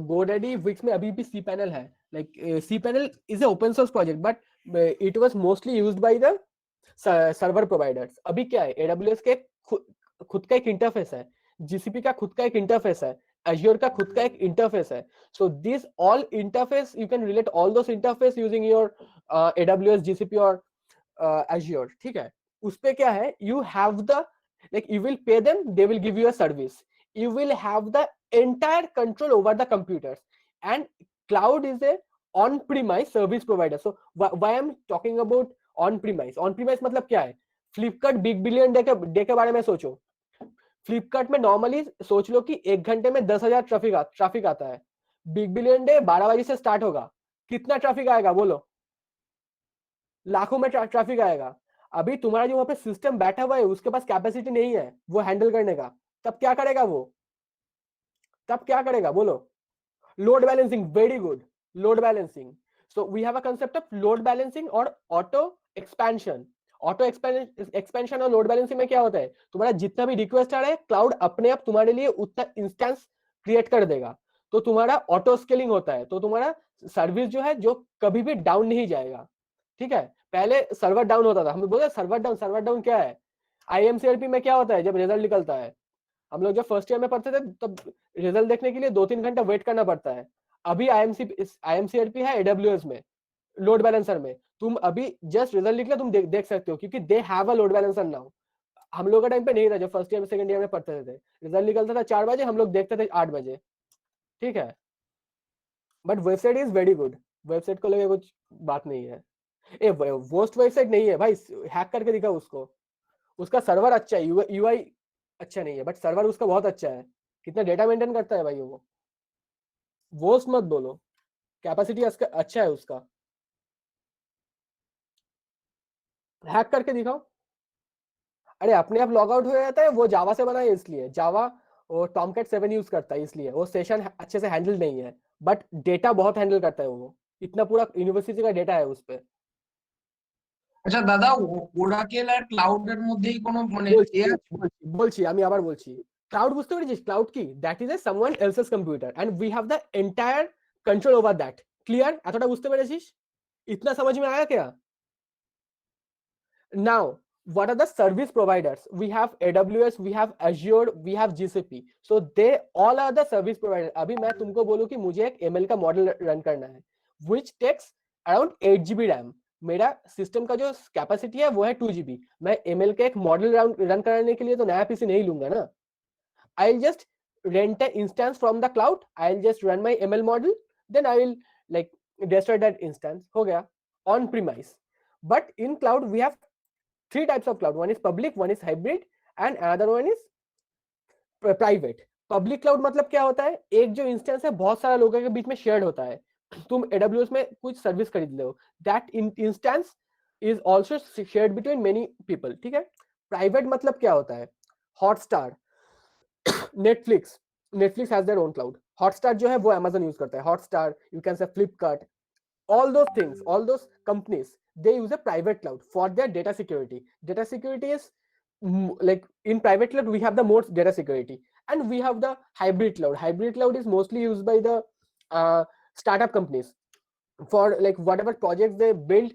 GoDaddy, Wix में अभी भी सी पैनल है। Like cPanel is a open source project, but it was mostly used by the server providers. अभी क्या है, AWS के खुद का एक इंटरफेस है, GCP का खुद का एक इंटरफेस है, Azure का खुद का एक इंटरफेस है। सो this all interface you can relate all those interface using your AWS, GCP और Azure, ठीक है? उस पे क्या है, you have the like you will pay them, they will give you a service, you will have the entire control over the computers, and cloud is a on-premise service provider। So why I'm talking about on-premise? On-premise मतलब क्या है? Flipkart big billion day के बारे में सोचो। फ्लिपकार्ट में normally सोच लो कि 1 घंटे में 10,000 ट्रैफिक आता है। बिग बिलियन डे 12 बजे से स्टार्ट होगा, कितना ट्रैफिक आएगा बोलो? लाखों में ट्रैफिक आएगा। अभी तुम्हारा जो वहां पे सिस्टम बैठा हुआ है उसके पास कैपेसिटी नहीं है वो हैंडल करने का, तब क्या करेगा वो? तब क्या करेगा बोलो? Load balancing, very good, load balancing. So we have a concept of load balancing और ऑटो एक्सपेंशन। ऑटो एक्सपेंशन और लोड बैलेंसिंग में क्या होता है, तुम्हारा जितना भी रिक्वेस्ट आ रहा है क्लाउड अपने आप तुम्हारे लिए उतना इंस्टेंस क्रिएट कर देगा, तो तुम्हारा ऑटो स्केलिंग होता है, तो तुम्हारा सर्विस जो है जो कभी भी डाउन नहीं जाएगा, ठीक है। पहले सर्वर डाउन होता था, हम लोग बोले सर्वर डाउन क्या है? IMCRP में क्या होता है जब रिजल्ट निकलता है, हम लोग जब फर्स्ट ईयर में पढ़ते थे तब रिजल्ट देखने के लिए 2-3 घंटा वेट करना पड़ता है। अभी IMCRP है AWS में, लोड बैलेंसर में, तुम अभी जस्ट रिजल्ट निकला तुम देख सकते हो, क्योंकि they have a load balancer now. हम लोग का टाइम पे नहीं था, जब फर्स्ट ईयर में सेकंड ईयर में पढ़ते थे रिजल्ट निकलता था 4 बजे, हम लोग देखते थे 8 बजे, ठीक है। But website is very good, website को लेके कुछ बात नहीं है। ए वर्स्ट वेबसाइट नहीं है भाई, हैक करके दिखा उसको, उसका सर्वर अच्छा है, यूआई अच्छा नहीं है, बट सर्वर उसका बहुत अच्छा है। कितना डेटा मेंटेन करता है भाई वो, वर्स्ट मत बोलो, कैपेसिटी अच्छा है उसका। हैक करके दिखाओ। अरे अपने आप लॉग आउट हो जाता है, वो जावा से बना है इसलिए, जावा वो टॉमकैट 7 यूज करता है इसलिए, वो सेशन अच्छे से हैंडल नहीं है, बट डेटा बहुत हैंडल करता है वो, इतना पूरा यूनिवर्सिटी का डेटा है उस पे। আচ্ছা দাদা, ওরাকেল আর ক্লাউডের মধ্যেই কোনো মানে বলছি আমি আবার বলছি, ক্লাউড বুঝতে পেরেছিস, ক্লাউড কি, that is a someone else's computer and we have the entire control over that. Clear, এতটা বুঝতে পেরেছিস? इतना समझ में आया क्या? Now what are the service providers? We have AWS, we have Azure, we have GCP, so they all are the service providers। अभी मैं तुमको बोलूं कि मुझे एक ML का मॉडल रन करना है which takes around 8 GB RAM, मेरा सिस्टम का जो कैपेसिटी है वो है 2 GB, मैं ML का एक मॉडल रन कराने के लिए तो नया पीसी नहीं लूंगा ना। I'll just rent an instance from the cloud, I'll just run my ML model, then I will like destroy that instance, हो गया on premise। But in cloud we have 3 types of cloud, one is public, one is hybrid and another one is private। Public cloud मतलब क्या होता है, एक जो instance है बहुत सारे लोगों के बीच में शेयर्ड होता है, तुम AWS में कुछ सर्विस खरीद लो, that instance is also shared between many people, ठीक है। प्राइवेट मतलब क्या होता है, Hotstar, Netflix has their own cloud, Hotstar जो है वो Amazon यूज करता है, हॉटस्टार, यू कैन से Flipkart, all those things, all those companies, they use a private cloud for their data security। Data security is like in private cloud we have the most data security, and we have the hybrid cloud। Hybrid cloud is mostly used by the startup companies for like whatever projects they build,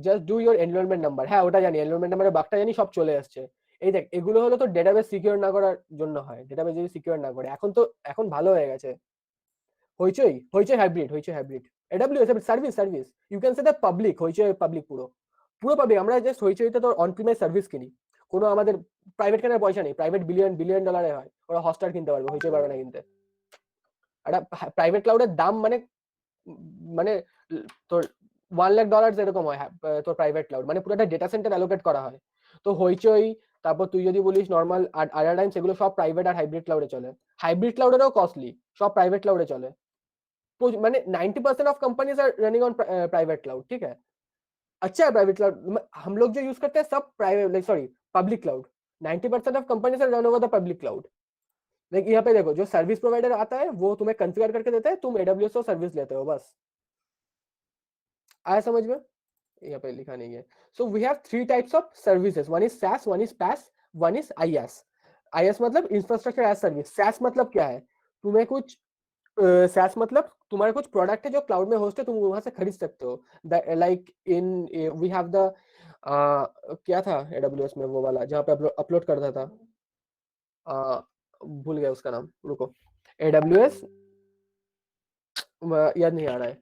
just do your enrollment number, হ্যাঁ ওটা জানি, enrollment number এর বাগটা জানি, সব চলে আসছে। এই দেখ এগুলো হলো তো ডেটাবেস সিকিউর না করার জন্য হয়, ডেটাবেস যদি সিকিউর না করে, এখন ভালো হয়ে গেছে। Hoichoi hybrid, AWS service you can say the public, Hoichoi public, পুরো পাবলিক। আমরা জাস্ট হইচইতে তো অন প্রিমাইস সার্ভিস কিনি, কোনো আমাদের প্রাইভেট কেনার পয়সা নেই, প্রাইভেট বিলিয়ন ডলারে হয়, ওরা হটস্টার কিনতে পারবে, হইচই পারবে না কিনতে। একটা প্রাইভেট ক্লাউডের দাম মানে তোর $1 লাখ এরকম হয় তোর প্রাইভেট ক্লাউড, মানে পুরোটা ডেটা সেন্টার অ্যালোকেট করা হয়। তো হইচই, তারপর তুই যদি বলিস নর্মাল আদার টাইমস, এগুলো সব প্রাইভেট আর হাইব্রিড ক্লাউডে চলে। হাইব্রিড ক্লাউডেরও কস্টলি, সব প্রাইভেট ক্লাউডে চলে, মানে 90% of companies are running on private cloud, ठीक है। अच्छा है प्राइवेट क्लाउड, हम लोग जो यूज करते हैं सब private like sorry public cloud, 90% of companies are run over the public cloud. Like यहाँ पे देखो जो सर्विस प्रोवाइडर आता है वो तुम्हें कॉन्फ़िगर करके देता है, तुम AWS से सर्विस लेते हो, बस आया समझ में? यहाँ पे लिखा नहीं है। So we have 3 types of services, one is SaaS, one is PaaS, one is IaaS। IaaS मतलब इंफ्रास्ट्रक्चर एज सर्विस। SaaS मतलब क्या है, तुम्हें कुछ SaaS मतलब तुम्हारे कुछ प्रोडक्ट है जो क्लाउड में होस्ट है, तुम वहां से खरीद सकते हो। Like in we have the क्या था AWS में वो वाला जहाँ पे अपलोड करता था, भूल गया उसका नाम, रुको, AWS याद नहीं आ रहा है।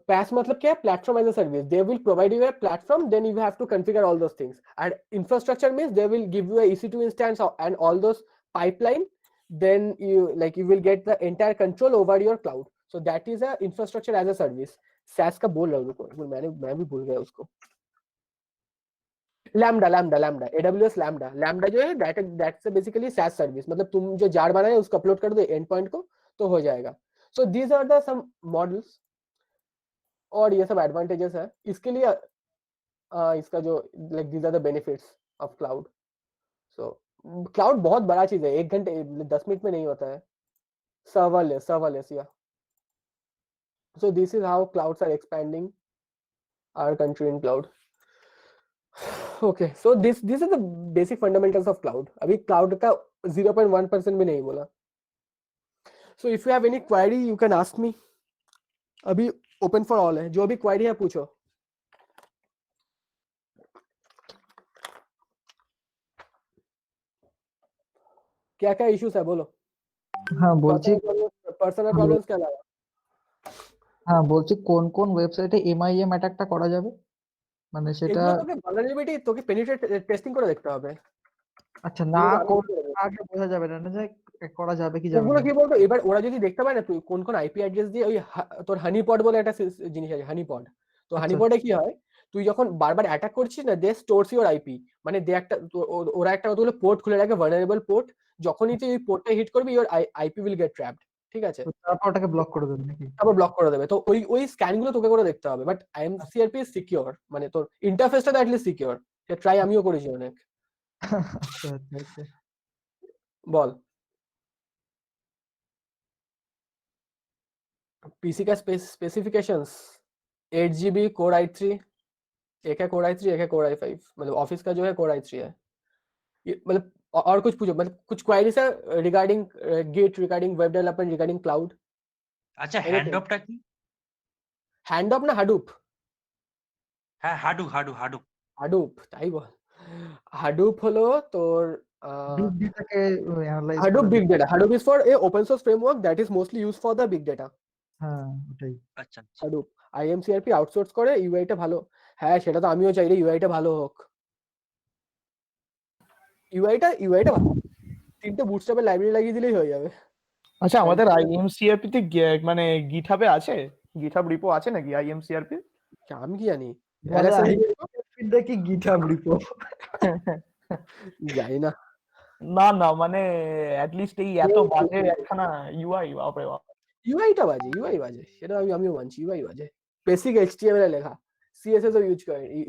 PaaS मतलब क्या है, platform as a service, they will provide you a platform, then you have to configure all those things. And infrastructure means they will give you a EC2 instance and all those pipeline, then you will get the entire control over your cloud, so that is a infrastructure as a service। SaaS का बोल रहा हूँ, मैं भी भूल गया उसको। lambda AWS lambda जो है that's basically SaaS सर्विस, मतलब तुम जो जार बनाए उसको अपलोड कर दो एंड पॉइंट को तो हो जाएगा। so these are the some models और ये सब एडवांटेजेस है इसके लिए। इसका जो like these are the benefits of cloud। so cloud बहुत बड़ा चीज है, 1 घंटे 10 मिनट में नहीं होता है। सर्वरलेस या so this is how clouds are expanding our country in cloud। okay, so these are the basic fundamentals of cloud। अभी क्लाउड का 0.1% भी नहीं बोला। So if you have any query, you can ask me. अभी open for all है, जो भी query है पूछो. क्या क्या issues है बोलो. হ্যাঁ বলছি Personal problems के अलावा. হ্যাঁ বলছি কোন কোন ওয়েবসাইটে এমআইএম অ্যাটাকটা করা যাবে মানে সেটা এগুলো তোকে vulnerability তোকে penetrate testing করে দেখতে হবে. আচ্ছা না আগে বোঝা যাবে না যে করা যাবে কি যাবে ওগুলো না কি বলতো, এবার ওরা যদি দেখতে পায় না তুই কোন কোন আইপি অ্যাড্রেস দিয়ে ওই তোর হানিপড বলে একটা জিনিস আছে, হানিপড। তো হানিপডে কি হয়, তুই যখন বারবার অ্যাটাক করছিস না, দে স্টোরস ইওর আইপি, মানে দে একটা ওরা একটা কতগুলো পোর্ট খুলে রাখে, ভালনারেবল পোর্ট। যখনই তুই ওই পোর্টটা হিট করবি, your IP will get trapped, ঠিক আছে? তারপর ওটাকে ব্লক করে দেবে নাকি? তারপর ব্লক করে দেবে। তো ওই স্ক্যানগুলো তোকে করে দেখতে হবে। বাট আইএমসিআরপি ইজ সিকিউর, মানে তোর ইন্টারফেসটা তো অ্যাটলিস্ট সিকিউর। ট্রাই আমিও করেছি অনেক। বল। पीसी का स्पेसिफिकेशंस 8GB कोर i3, एक है कोर i3, एक है कोर i5, मतलब ऑफिस का जो है कोर i3 है। मतलब और कुछ पूछो, मतलब कुछ क्वेरीज है regarding Git, regarding web development, regarding cloud. আচ্ছা হ্যান্ড অফটা কি? হ্যান্ড অফ না হাডুপ? হ্যাঁ হাডুপ হাডুপ হাডুপ হাডুপ, তাই বল। হাডুপ হলো তোর বিগ ডেটাকে অ্যানালাইজ হাডুপ করা big data. Hadoop is for a open source framework that is mostly used for the big data. হ্যাঁ ওটাই। আচ্ছা হাডুপ আইএমসিআরপি আউটসোর্স করে, ইউআইটা ভালো। হ্যাঁ সেটা তো আমিও চাই রে, ইউআইটা ভালো হোক। ইউআইটা ভালো, তিনটে বুটস্ট্র্যাপের লাইব্রেরি লাগিয়ে দিলেই হয়ে যাবে। আচ্ছা আমাদের আইএমসিআরপি তে মানে গিটহাবে আছে, গিটহাব রিপো আছে নাকি আইএমসিআরপি? আমি কি জানি, দেখি গিটহাব রিপো জানি না। না না মানে অ্যাট লিস্ট এই এত বাজে একখানা ইউআই, বাপরে বাপ। ইউআইটা বাজে, ইউআই বাজে, সেটা আমিও মানছি, ইউআই বাজে। বেসিক এইচটিএমএল এ লেখা, সিএসএস ও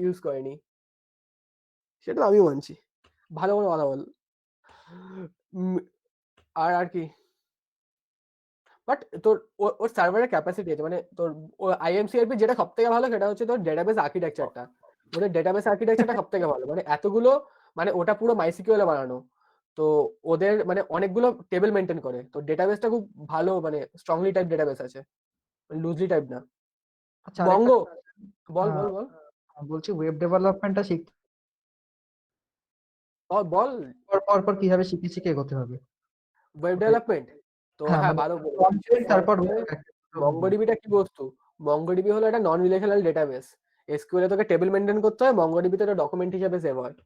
ইউজ করেনি, সেটা আমিও মানছি। ভালো করে কথা বল। আর কি, বাট তোর ওর সার্ভারের ক্যাপাসিটি আছে, মানে তোর আইএমসিআরপি যেটা সব থেকে ভালো সেটা হচ্ছে তোর ডেটাবেস আর্কিটেকচারটা। ওদের ডেটাবেস আর্কিটেকচারটা সব থেকে ভালো, মানে এতগুলো, মানে ওটা পুরো মাইসিকিউএল এ বানানো। তো ওদের মানে অনেকগুলো টেবিল মেনটেন করে, তো ডেটাবেসটা খুব ভালো, মানে স্ট্রংলি টাইপ ডেটাবেস আছে, লুজলি টাইপ না। আচ্ছা মঙ্গো, বল বল বল। বলছি ওয়েব ডেভেলপমেন্টটা শিখতে বল পর কিভাবে শিখে এগোতে হবে ওয়েব ডেভেলপমেন্ট? তো হ্যাঁ ভালো। তারপর মঙ্গোডিবিটা কি বস্তু? মঙ্গোডিবি হলো একটা নন রিলেশনাল ডেটাবেস। এসকিউএল এ তোকে টেবিল মেনটেন করতে হয়, মঙ্গোডিবিতে এটা ডকুমেন্ট হিসেবে সেভ হয়।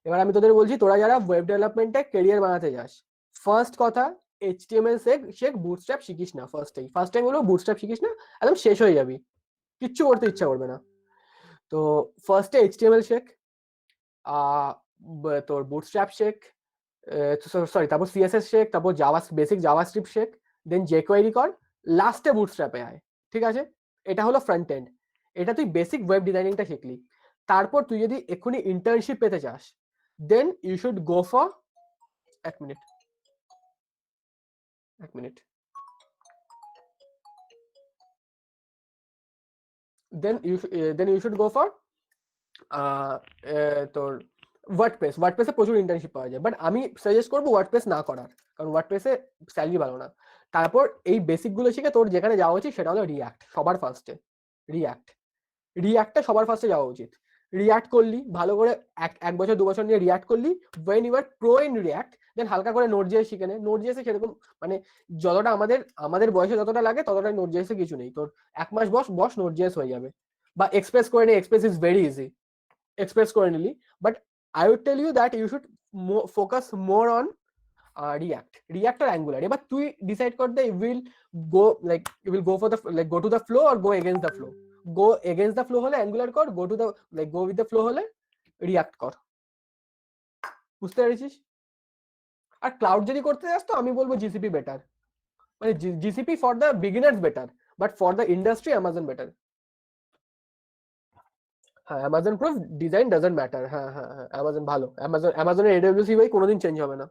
এবার আমি তোদের বলছি, তোরা যারা ওয়েব ডেভেলপমেন্টে ক্যারিয়ার বানাতে যাস, ফার্স্ট কথা এইচটিএমএল শেখ, বুটস্ট্র্যাপ শিখিস না। ফার্স্ট টাইম হলো বুটস্ট্র্যাপ শিখিস না, একদম শেষ হয়ে যাবি, কিচ্ছু করতে ইচ্ছা করবে না। তো ফার্স্টে এইচটিএমএল শেখ, তোর বুটস্ট্র্যাপ শেখ, সরি তারপর সিএসএস শেখ, তারপর বেসিক জাভাস্ক্রিপ্ট শেখ, দেন জেকোয়েরি কর, লাস্টে বুটস্ট্র্যাপে আয়, ঠিক আছে? এটা হলো ফ্রন্ট এন্ড। এটা তুই বেসিক ওয়েব ডিজাইনিংটা শিখলি। তারপর তুই যদি এক্ষুনি ইন্টার্নশিপ পেতে চাস, then you should go for এক মিনিট then you should go for তোর ওয়ার্ডপ্রেসে প্রচুর ইন্টার্নশিপ পাওয়া যায়, বাট আমি সাজেস্ট করবো ওয়ার্ডপ্রেস না করার, কারণ ওয়ার্ডপ্রেসে স্যালারি ভালো না। তারপর এই বেসিক গুলো শিখে তোর যেখানে যাওয়া উচিত সেটা হলো রিয়াক্ট, সবার ফার্স্টে রিয়াক্টটা সবার ফার্স্টে যাওয়া উচিত। রিয়াক্ট করলি ভালো করে, এক বছর 2 বছর নিয়ে রিয়াক্ট করলি, when you are pro in react, then হালকা করে নোড.জেএস শিখে নে। নোড.জেএস সেরকম মানে যতটা আমাদের বয়সে যতটা লাগে ততটা নোড.জেএস কিছু নেই। তোর 1 মাস বস নোড.জেএস হয়ে যাবে। বা এক্সপ্রেস করে নে, express is very easy, express করে নিলি। But I would tell you that you should focus more on React or Angular. এবার তুই ডিসাইড কর দে, you will go for the go to the flow or go against the flow. Go against the flow হলে Angular কর, go with the flow হলে React কর। বুঝতে পেরেছিস? আর cloud যদি করতে যাস তো আমি বলবো জিসিপি বেটার, মানে GCP for the beginners better, but for the industry Amazon better. হ্যাঁ Amazon proof, design doesn't matter. হ্যাঁ হ্যাঁ হ্যাঁ অ্যামাজন ভালো, অ্যামাজনের এডব্লিউসি ভাই কোনোদিন চেঞ্জ হবে না।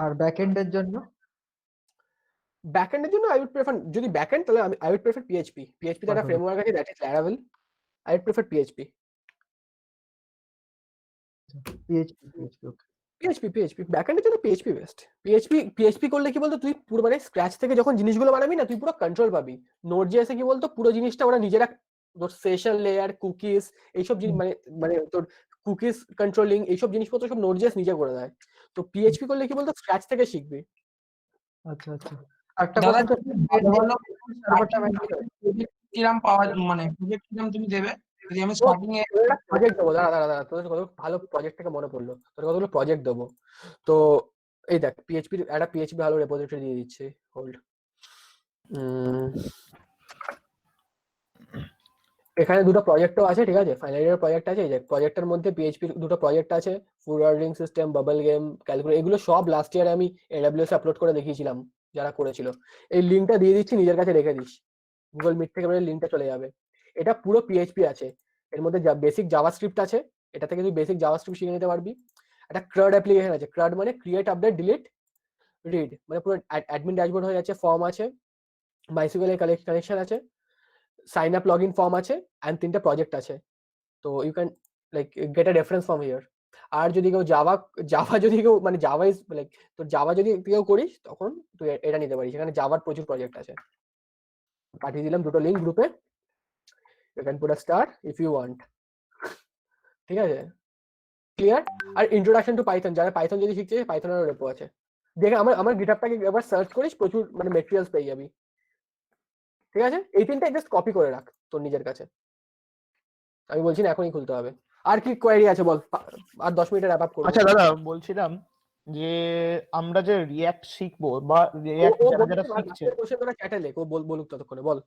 আর ব্যাকএন্ডের জন্য আই উড প্রেফার, যদি ব্যাকএন্ড তাহলে I would prefer PHP. PHP তে একটা ফ্রেমওয়ার্ক আছে that is Laravel, I would prefer PHP. PHP okay. PHP ব্যাকএন্ডের জন্য পিএইচপি বেস্ট। পিএইচপি করলে কি বলতো, তুই পুরো মানে স্ক্র্যাচ থেকে যখন জিনিসগুলো বানাবি না, তুই পুরো কন্ট্রোল পাবি। নোড.জেএস এ কি বলতো, পুরো জিনিসটা ওরা নিজেরা তোর সেশন লেয়ার, কুকিজ, এইসব মানে মানে তোর কুকিজ কন্ট্রোলিং, এইসব জিনিসপত্র সব নোড.জেএস নিজে করে দেয়। তো পিএইচপি করলে কি বলতো, স্ক্র্যাচ থেকে শিখবি। আচ্ছা আচ্ছা। একটা দাদা কথা কিরাম পাওয়া মানে প্রজেক্ট কিরাম তুমি দেবে যদি আমি স্টার্টিং এ প্রজেক্ট দেবো, দাঁড়া তোদের কত ভালো প্রজেক্ট থেকে মনে পড়লো, তোর কতগুলো প্রজেক্ট দেবো। তো এই দেখ, একটা পিএইচপি ভালো রেপোজিটরি দিয়ে দিচ্ছে, হোল্ড। এখানে দুটো প্রজেক্টও আছে, ঠিক আছে, ফাইনাল ইয়ার প্রজেক্ট আছে। এই যে প্রজেক্টের মধ্যে পিএইচপি দুটো প্রজেক্ট আছে, food ordering system, bubble game, calculator, এগুলো সব লাস্ট ইয়ারে আমি এডব্লিউএস আপলোড করে দেখিয়েছিলাম যারা করেছিল। এই লিঙ্কটা দিয়ে দিচ্ছি, নিজের কাছে রেখে দিস, গুগল মিট থেকে বেরোলে লিঙ্কটা চলে যাবে। এটা পুরো পিএইচপি আছে, এর মধ্যে বেসিক জাভাস্ক্রিপ্ট আছে, এটা থেকে তুই বেসিক জাভাস্ক্রিপ্ট শিখে নিতে পারবি। একটা ক্রাড অ্যাপ্লিকেশন আছে, ক্রাড মানে ক্রিয়েট, আপডেট, ডিলিট, রিড, মানে পুরো অ্যাডমিন ড্যাশবোর্ড হয়ে যাচ্ছে, ফর্ম আছে, মাইসিকুএল এর কানেকশন আছে, sign up log in form আছে, অ্যান্ড 3টা প্রজেক্ট আছে। তো you can like get a reference from here. আর যদি কেউ জাভা যদি কেউ মানে জাভা ইজ লাইক, তো জাভা যদি কেউ করিস তখন তুই এটা নিতে পারিস, এখানে জাভার প্রচুর প্রজেক্ট আছে। পাঠিয়ে দিলাম দুটো লিঙ্ক গ্রুপে, you can put a star if you want, ঠিক আছে, ক্লিয়ার। আর ইন্ট্রোডাকশন টু পাইথন, যারা পাইথন যদি শিখছে, পাইথনের রেপো আছে, দেখে আমার গিটহাবটাকে একবার সার্চ করিস, প্রচুর মানে মেটেরিয়ালস পেয়ে যাবি, ঠিক আছে। এই 3টা জাস্ট কপি করে রাখ তোর নিজের কাছে, আমি বলছি না এখনই খুলতে হবে। আর কি কোয়েরি আছে বল, আর 10 মিনিটের র‍্যাপ আপ করব। আচ্ছা দাদা, বলছিলাম যে আমরা যে রিয়্যাক্ট শিখবো বা রিয়্যাক্ট যারা শিখছে, চ্যাটে লেখ, ও বলুক ততক্ষণে, বল।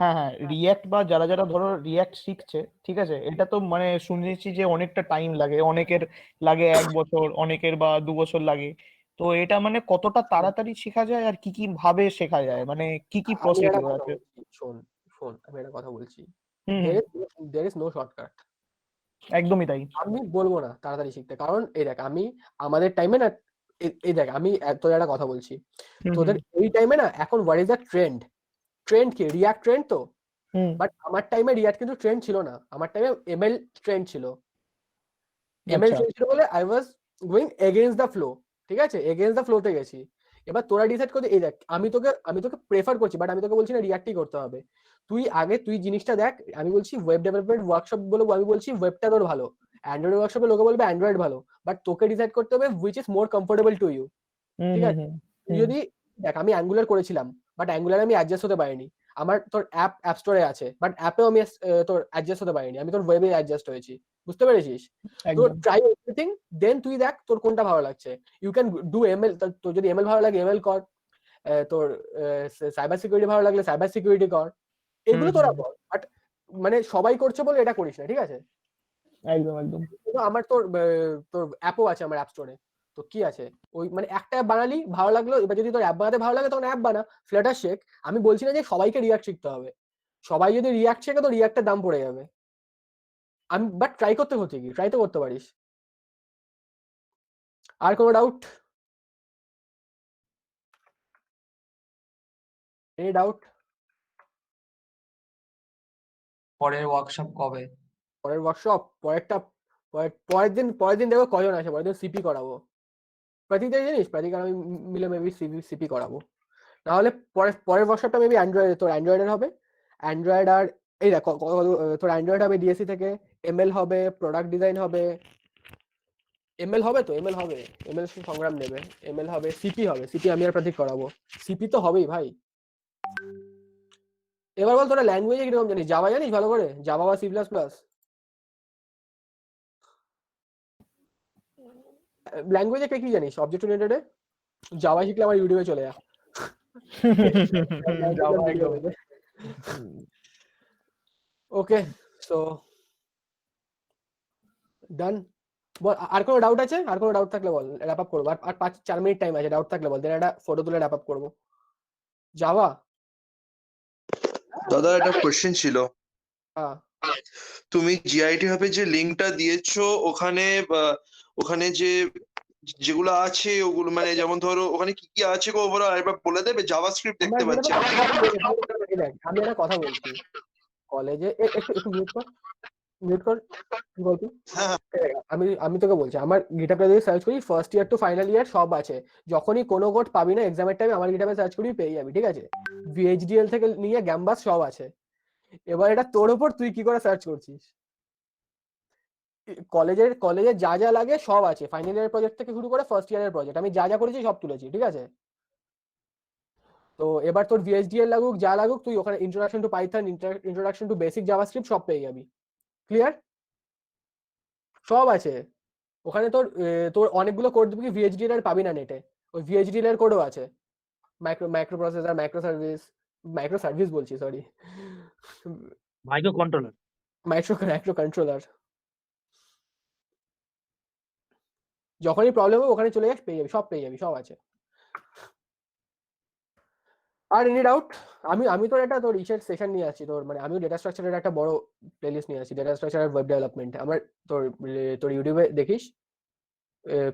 হ্যাঁ রিয়্যাক্ট বা যারা ধরো রিয়্যাক্ট শিখছে, ঠিক আছে, এটা তো মানে শুনেছি যে অনেকটা টাইম লাগে, অনেকের লাগে 1 বছর, অনেকের বা 2 বছর লাগে। তো এটা মানে কতটা তাড়াতাড়ি শেখা যায় আর কি কি ভাবে শেখা যায়, মানে কি কি প্রসিডিউর আছে? শোন আমি একটা কথা বলছি, হুম, there is no shortcut। একদমই তাই। আমি বলবো না তাড়াতাড়ি শিখতে, কারণ এই দেখ, আমাদের টাইমে না, এই দেখ, আমি তোদের একটা কথা বলছি, তোদের এই টাইমে না এখন হোয়াট ইজ দ্য ট্রেন্ড কি রিয়াক্ট ট্রেন্ড তো, বাট আমার টাইমে রিয়াক্ট কিন্তু ট্রেন্ড ছিল না, আমার টাইমে এমএল ট্রেন্ড ছিল। এমএল ট্রেন্ড ছিল বলে I was going against the flow, ঠিক আছে, এগেইনস্ট দ্য ফ্লোতে গেছি। এবার তোরা ডিসাইড করতে, এই দেখ, আমি তোকে প্রেফার করছি, বাট আমি তোকে বলছি না রিয়াক্টই করতে হবে। তুই জিনিসটা দেখ, আমি বলছি ওয়েব ডেভেলপমেন্ট ওয়ার্কশপ বলবো, আমি বলছি ওয়েবটা তোর ভালো, অ্যান্ড্রয়েড ওয়ার্কশপে লোকে বলবে অ্যান্ড্রয়েড ভালো, বাট তোকে ডিসাইড করতে হবে which is more comfortable to you, ঠিক আছে। তুই যদি দেখ, আমি অ্যাঙ্গুলার করেছিলাম, বাট অ্যাঙ্গুলার আমি অ্যাডজাস্ট হতে পারিনি। আমার তোর অ্যাপ স্টোরে আছে, বাট অ্যাপেও আমি তোর অ্যাডজাস্ট হতে পারিনি, আমি তোর ওয়েবে অ্যাডজাস্ট হয়েছি, বুঝতে পেরেছিস? তো ট্রাই এভরিথিং, দেন তুই দেখ তোর কোনটা ভালো লাগছে। ইউ ক্যান ডু এমএল, তোর যদি এমএল ভালো লাগে এমএল কর, তোর সাইবার সিকিউরিটি ভালো লাগলে সাইবার সিকিউরিটি কর, এগুলো তোরা কর, বাট মানে সবাই করছে বলে এটা করিস না, ঠিক আছে। একদম আমার তোর অ্যাপও আছে আমার অ্যাপ স্টোরে, তো কি আছে, ওই মানে একটা অ্যাপ বানালি ভালো লাগলো, এবার যদি তোর অ্যাপ বানাতে ভালো লাগে তখন অ্যাপ বানা, ফ্লাটার শেখ। আমি বলছি না যে সবাইকে রিয়াক্ট শিখতে হবে, সবাই যদি রিয়াক্ট শেখে তো রিয়াক্টের দাম পড়ে যাবে। বাট ট্রাই করতে হচ্ছে কি, ট্রাই তো করতে পারিস। আর কোনো ডাউট? Any doubt? পরের ওয়ার্কশপ কবে? পরের ওয়ার্কশপ পরের দিন দেখো কজন আছে, পরের দিন সিপি করাবো। প্রতীক জানিস, প্রতীক আর আমি মিলে মেবি সিপি করাবো। নাহলে পরের ওয়ার্কশপটা মেবি অ্যান্ড্রয়েডের হবে। অ্যান্ড্রয়েড আর এই দেখ তোর অ্যান্ড্রয়েড হবে ডিএসসি থেকে, এমএল হবে, প্রোডাক্ট ডিজাইন হবে, এমএল হবে সংগ্রাম নেবে, এমএল হবে, সিপি হবে, সিপি আমি আর প্রতীক করাবো। সিপি তো হবেই ভাই। এবার বল তোরা ল্যাঙ্গুয়েজে কিরকম জানিস, জাভা জানিস ভালো করে, জাভা বা C++? ল্যাঙ্গুয়েজে কে কি জানিস অবজেক্ট ওরিয়েন্টেডে? জাভা শিখলে আমার ইউটিউবে চলে যা। ওকে, সো ডান। বল, আর কোনো ডাউট আছে? আর কোনো ডাউট থাকলে বল, র‍্যাপ আপ করবো। আর 4 মিনিট টাইম আছে, ডাউট থাকলে বল, দেন একটা ফটো তুলে র‍্যাপ আপ করবো। জাভা দাদা একটা কোশ্চেন ছিল, হ্যাঁ, তুমি জিআইটি হাবে যে লিংকটা দিয়েছো, ওখানে যেগুলো আছে ওগুলো মানে যেমন ধরো ওখানে কি কি আছে গো, ওরা একবার বলে দেবে? জাভাস্ক্রিপ্ট দেখতে পাচ্ছি আমি একটা কথা বলছি, কলেজে একটু মিউট কর। মিউট কর, কি বলতো? হ্যাঁ আমি আমি তোকে বলছি, আমার গিটহাবে যদি সার্চ করি first year to final year সব আছে। যখনই কোনো কোড পাবি না এক্সামের টাইমে আমার গিটহাবে সার্চ করবি পেয়ে যাবি, ঠিক আছে? ভিএইচডিএল থেকে নিয়ে গ্যাম্বাস সব আছে। এবার এটা তোর উপর, তুই কি করে সার্চ করছিস। কলেজের যা যা লাগে সব আছে, ফাইনাল ইয়ার প্রজেক্ট থেকে শুরু করে ফার্স্ট ইয়ারের প্রজেক্ট আমি যা যা করেছি সব তুলেছি, ঠিক আছে? তো এবার তোর ভিএইচডিএল লাগুক যা লাগুক তুই ওখানে introduction to Python, introduction to basic JavaScript সব পেয়ে যাবি। ক্লিয়ার? সব আছে ওখানে। তোর অনেকগুলো কোড দিবি ভিএইচডিএল এর পাবি না নেটে, ওই ভিএইচডিএল এর কোডও আছে। মাইক্রো প্রসেসর, মাইক্রো সার্ভিস বলছি, sorry, micro controller. Micro controller. যখনই প্রবলেম হবে ওখানে চলে যাস, পেয়ে যাবি, সব পেয়ে যাবি, সব আছে। আর এনি ডাউট? আমি তোর একটা তোর ইসের সেশন নিয়ে আসছি, তোর মানে আমিও ডেটা স্ট্রাকচারের একটা বড় প্লেলিস্ট নিয়ে আসছি, ডেটা স্ট্রাকচার আর ওয়েব ডেভেলপমেন্ট। আমার তোর ইউটিউবে দেখিস,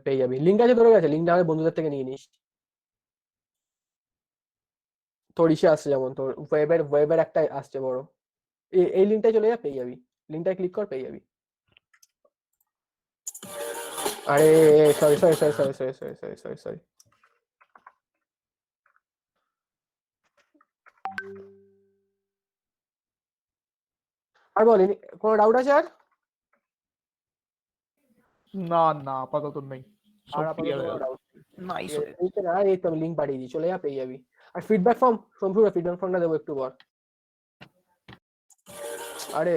পেয়ে যাবি। লিঙ্ক আছে তোর কাছে? লিঙ্কটা আমার বন্ধুদের থেকে নিয়ে নিস। তোর ইসে আসছে যেমন তোর ওয়েবের একটা আসছে বড়, এই লিঙ্কটায় চলে যা, পেয়ে যাবি। লিঙ্কটায় ক্লিক কর, পেয়ে যাবি। আরে sorry sorry sorry sorry sorry sorry sorry sorry sorry আর বল, কোনো ডাউট আছে আর? না না আপাতত নেই, আর সব ক্লিয়ার আপাতত হয়ে গেল। Doubt nice. না, এই তো আমি লিঙ্ক পাঠিয়ে দিই, চলে যা, পেয়ে যাবি। আর ফিডব্যাক ফর্ম, সম্পূর্ণ ফিডব্যাক ফর্মটা দেবো একটু পর। আরে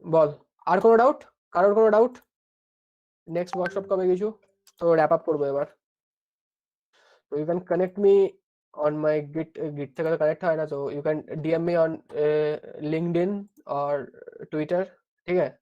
বল, আর কোনো ডাউট? কারোর কোনো ডাউট? নেক্সট ওয়ার্কশপ কবে কিছু? তো র্যাপ আপ করবো এবার। তো you can connect me on my Git থেকে তো কানেক্ট হয় না, তো you can DM me on LinkedIn or Twitter, ঠিক আছে?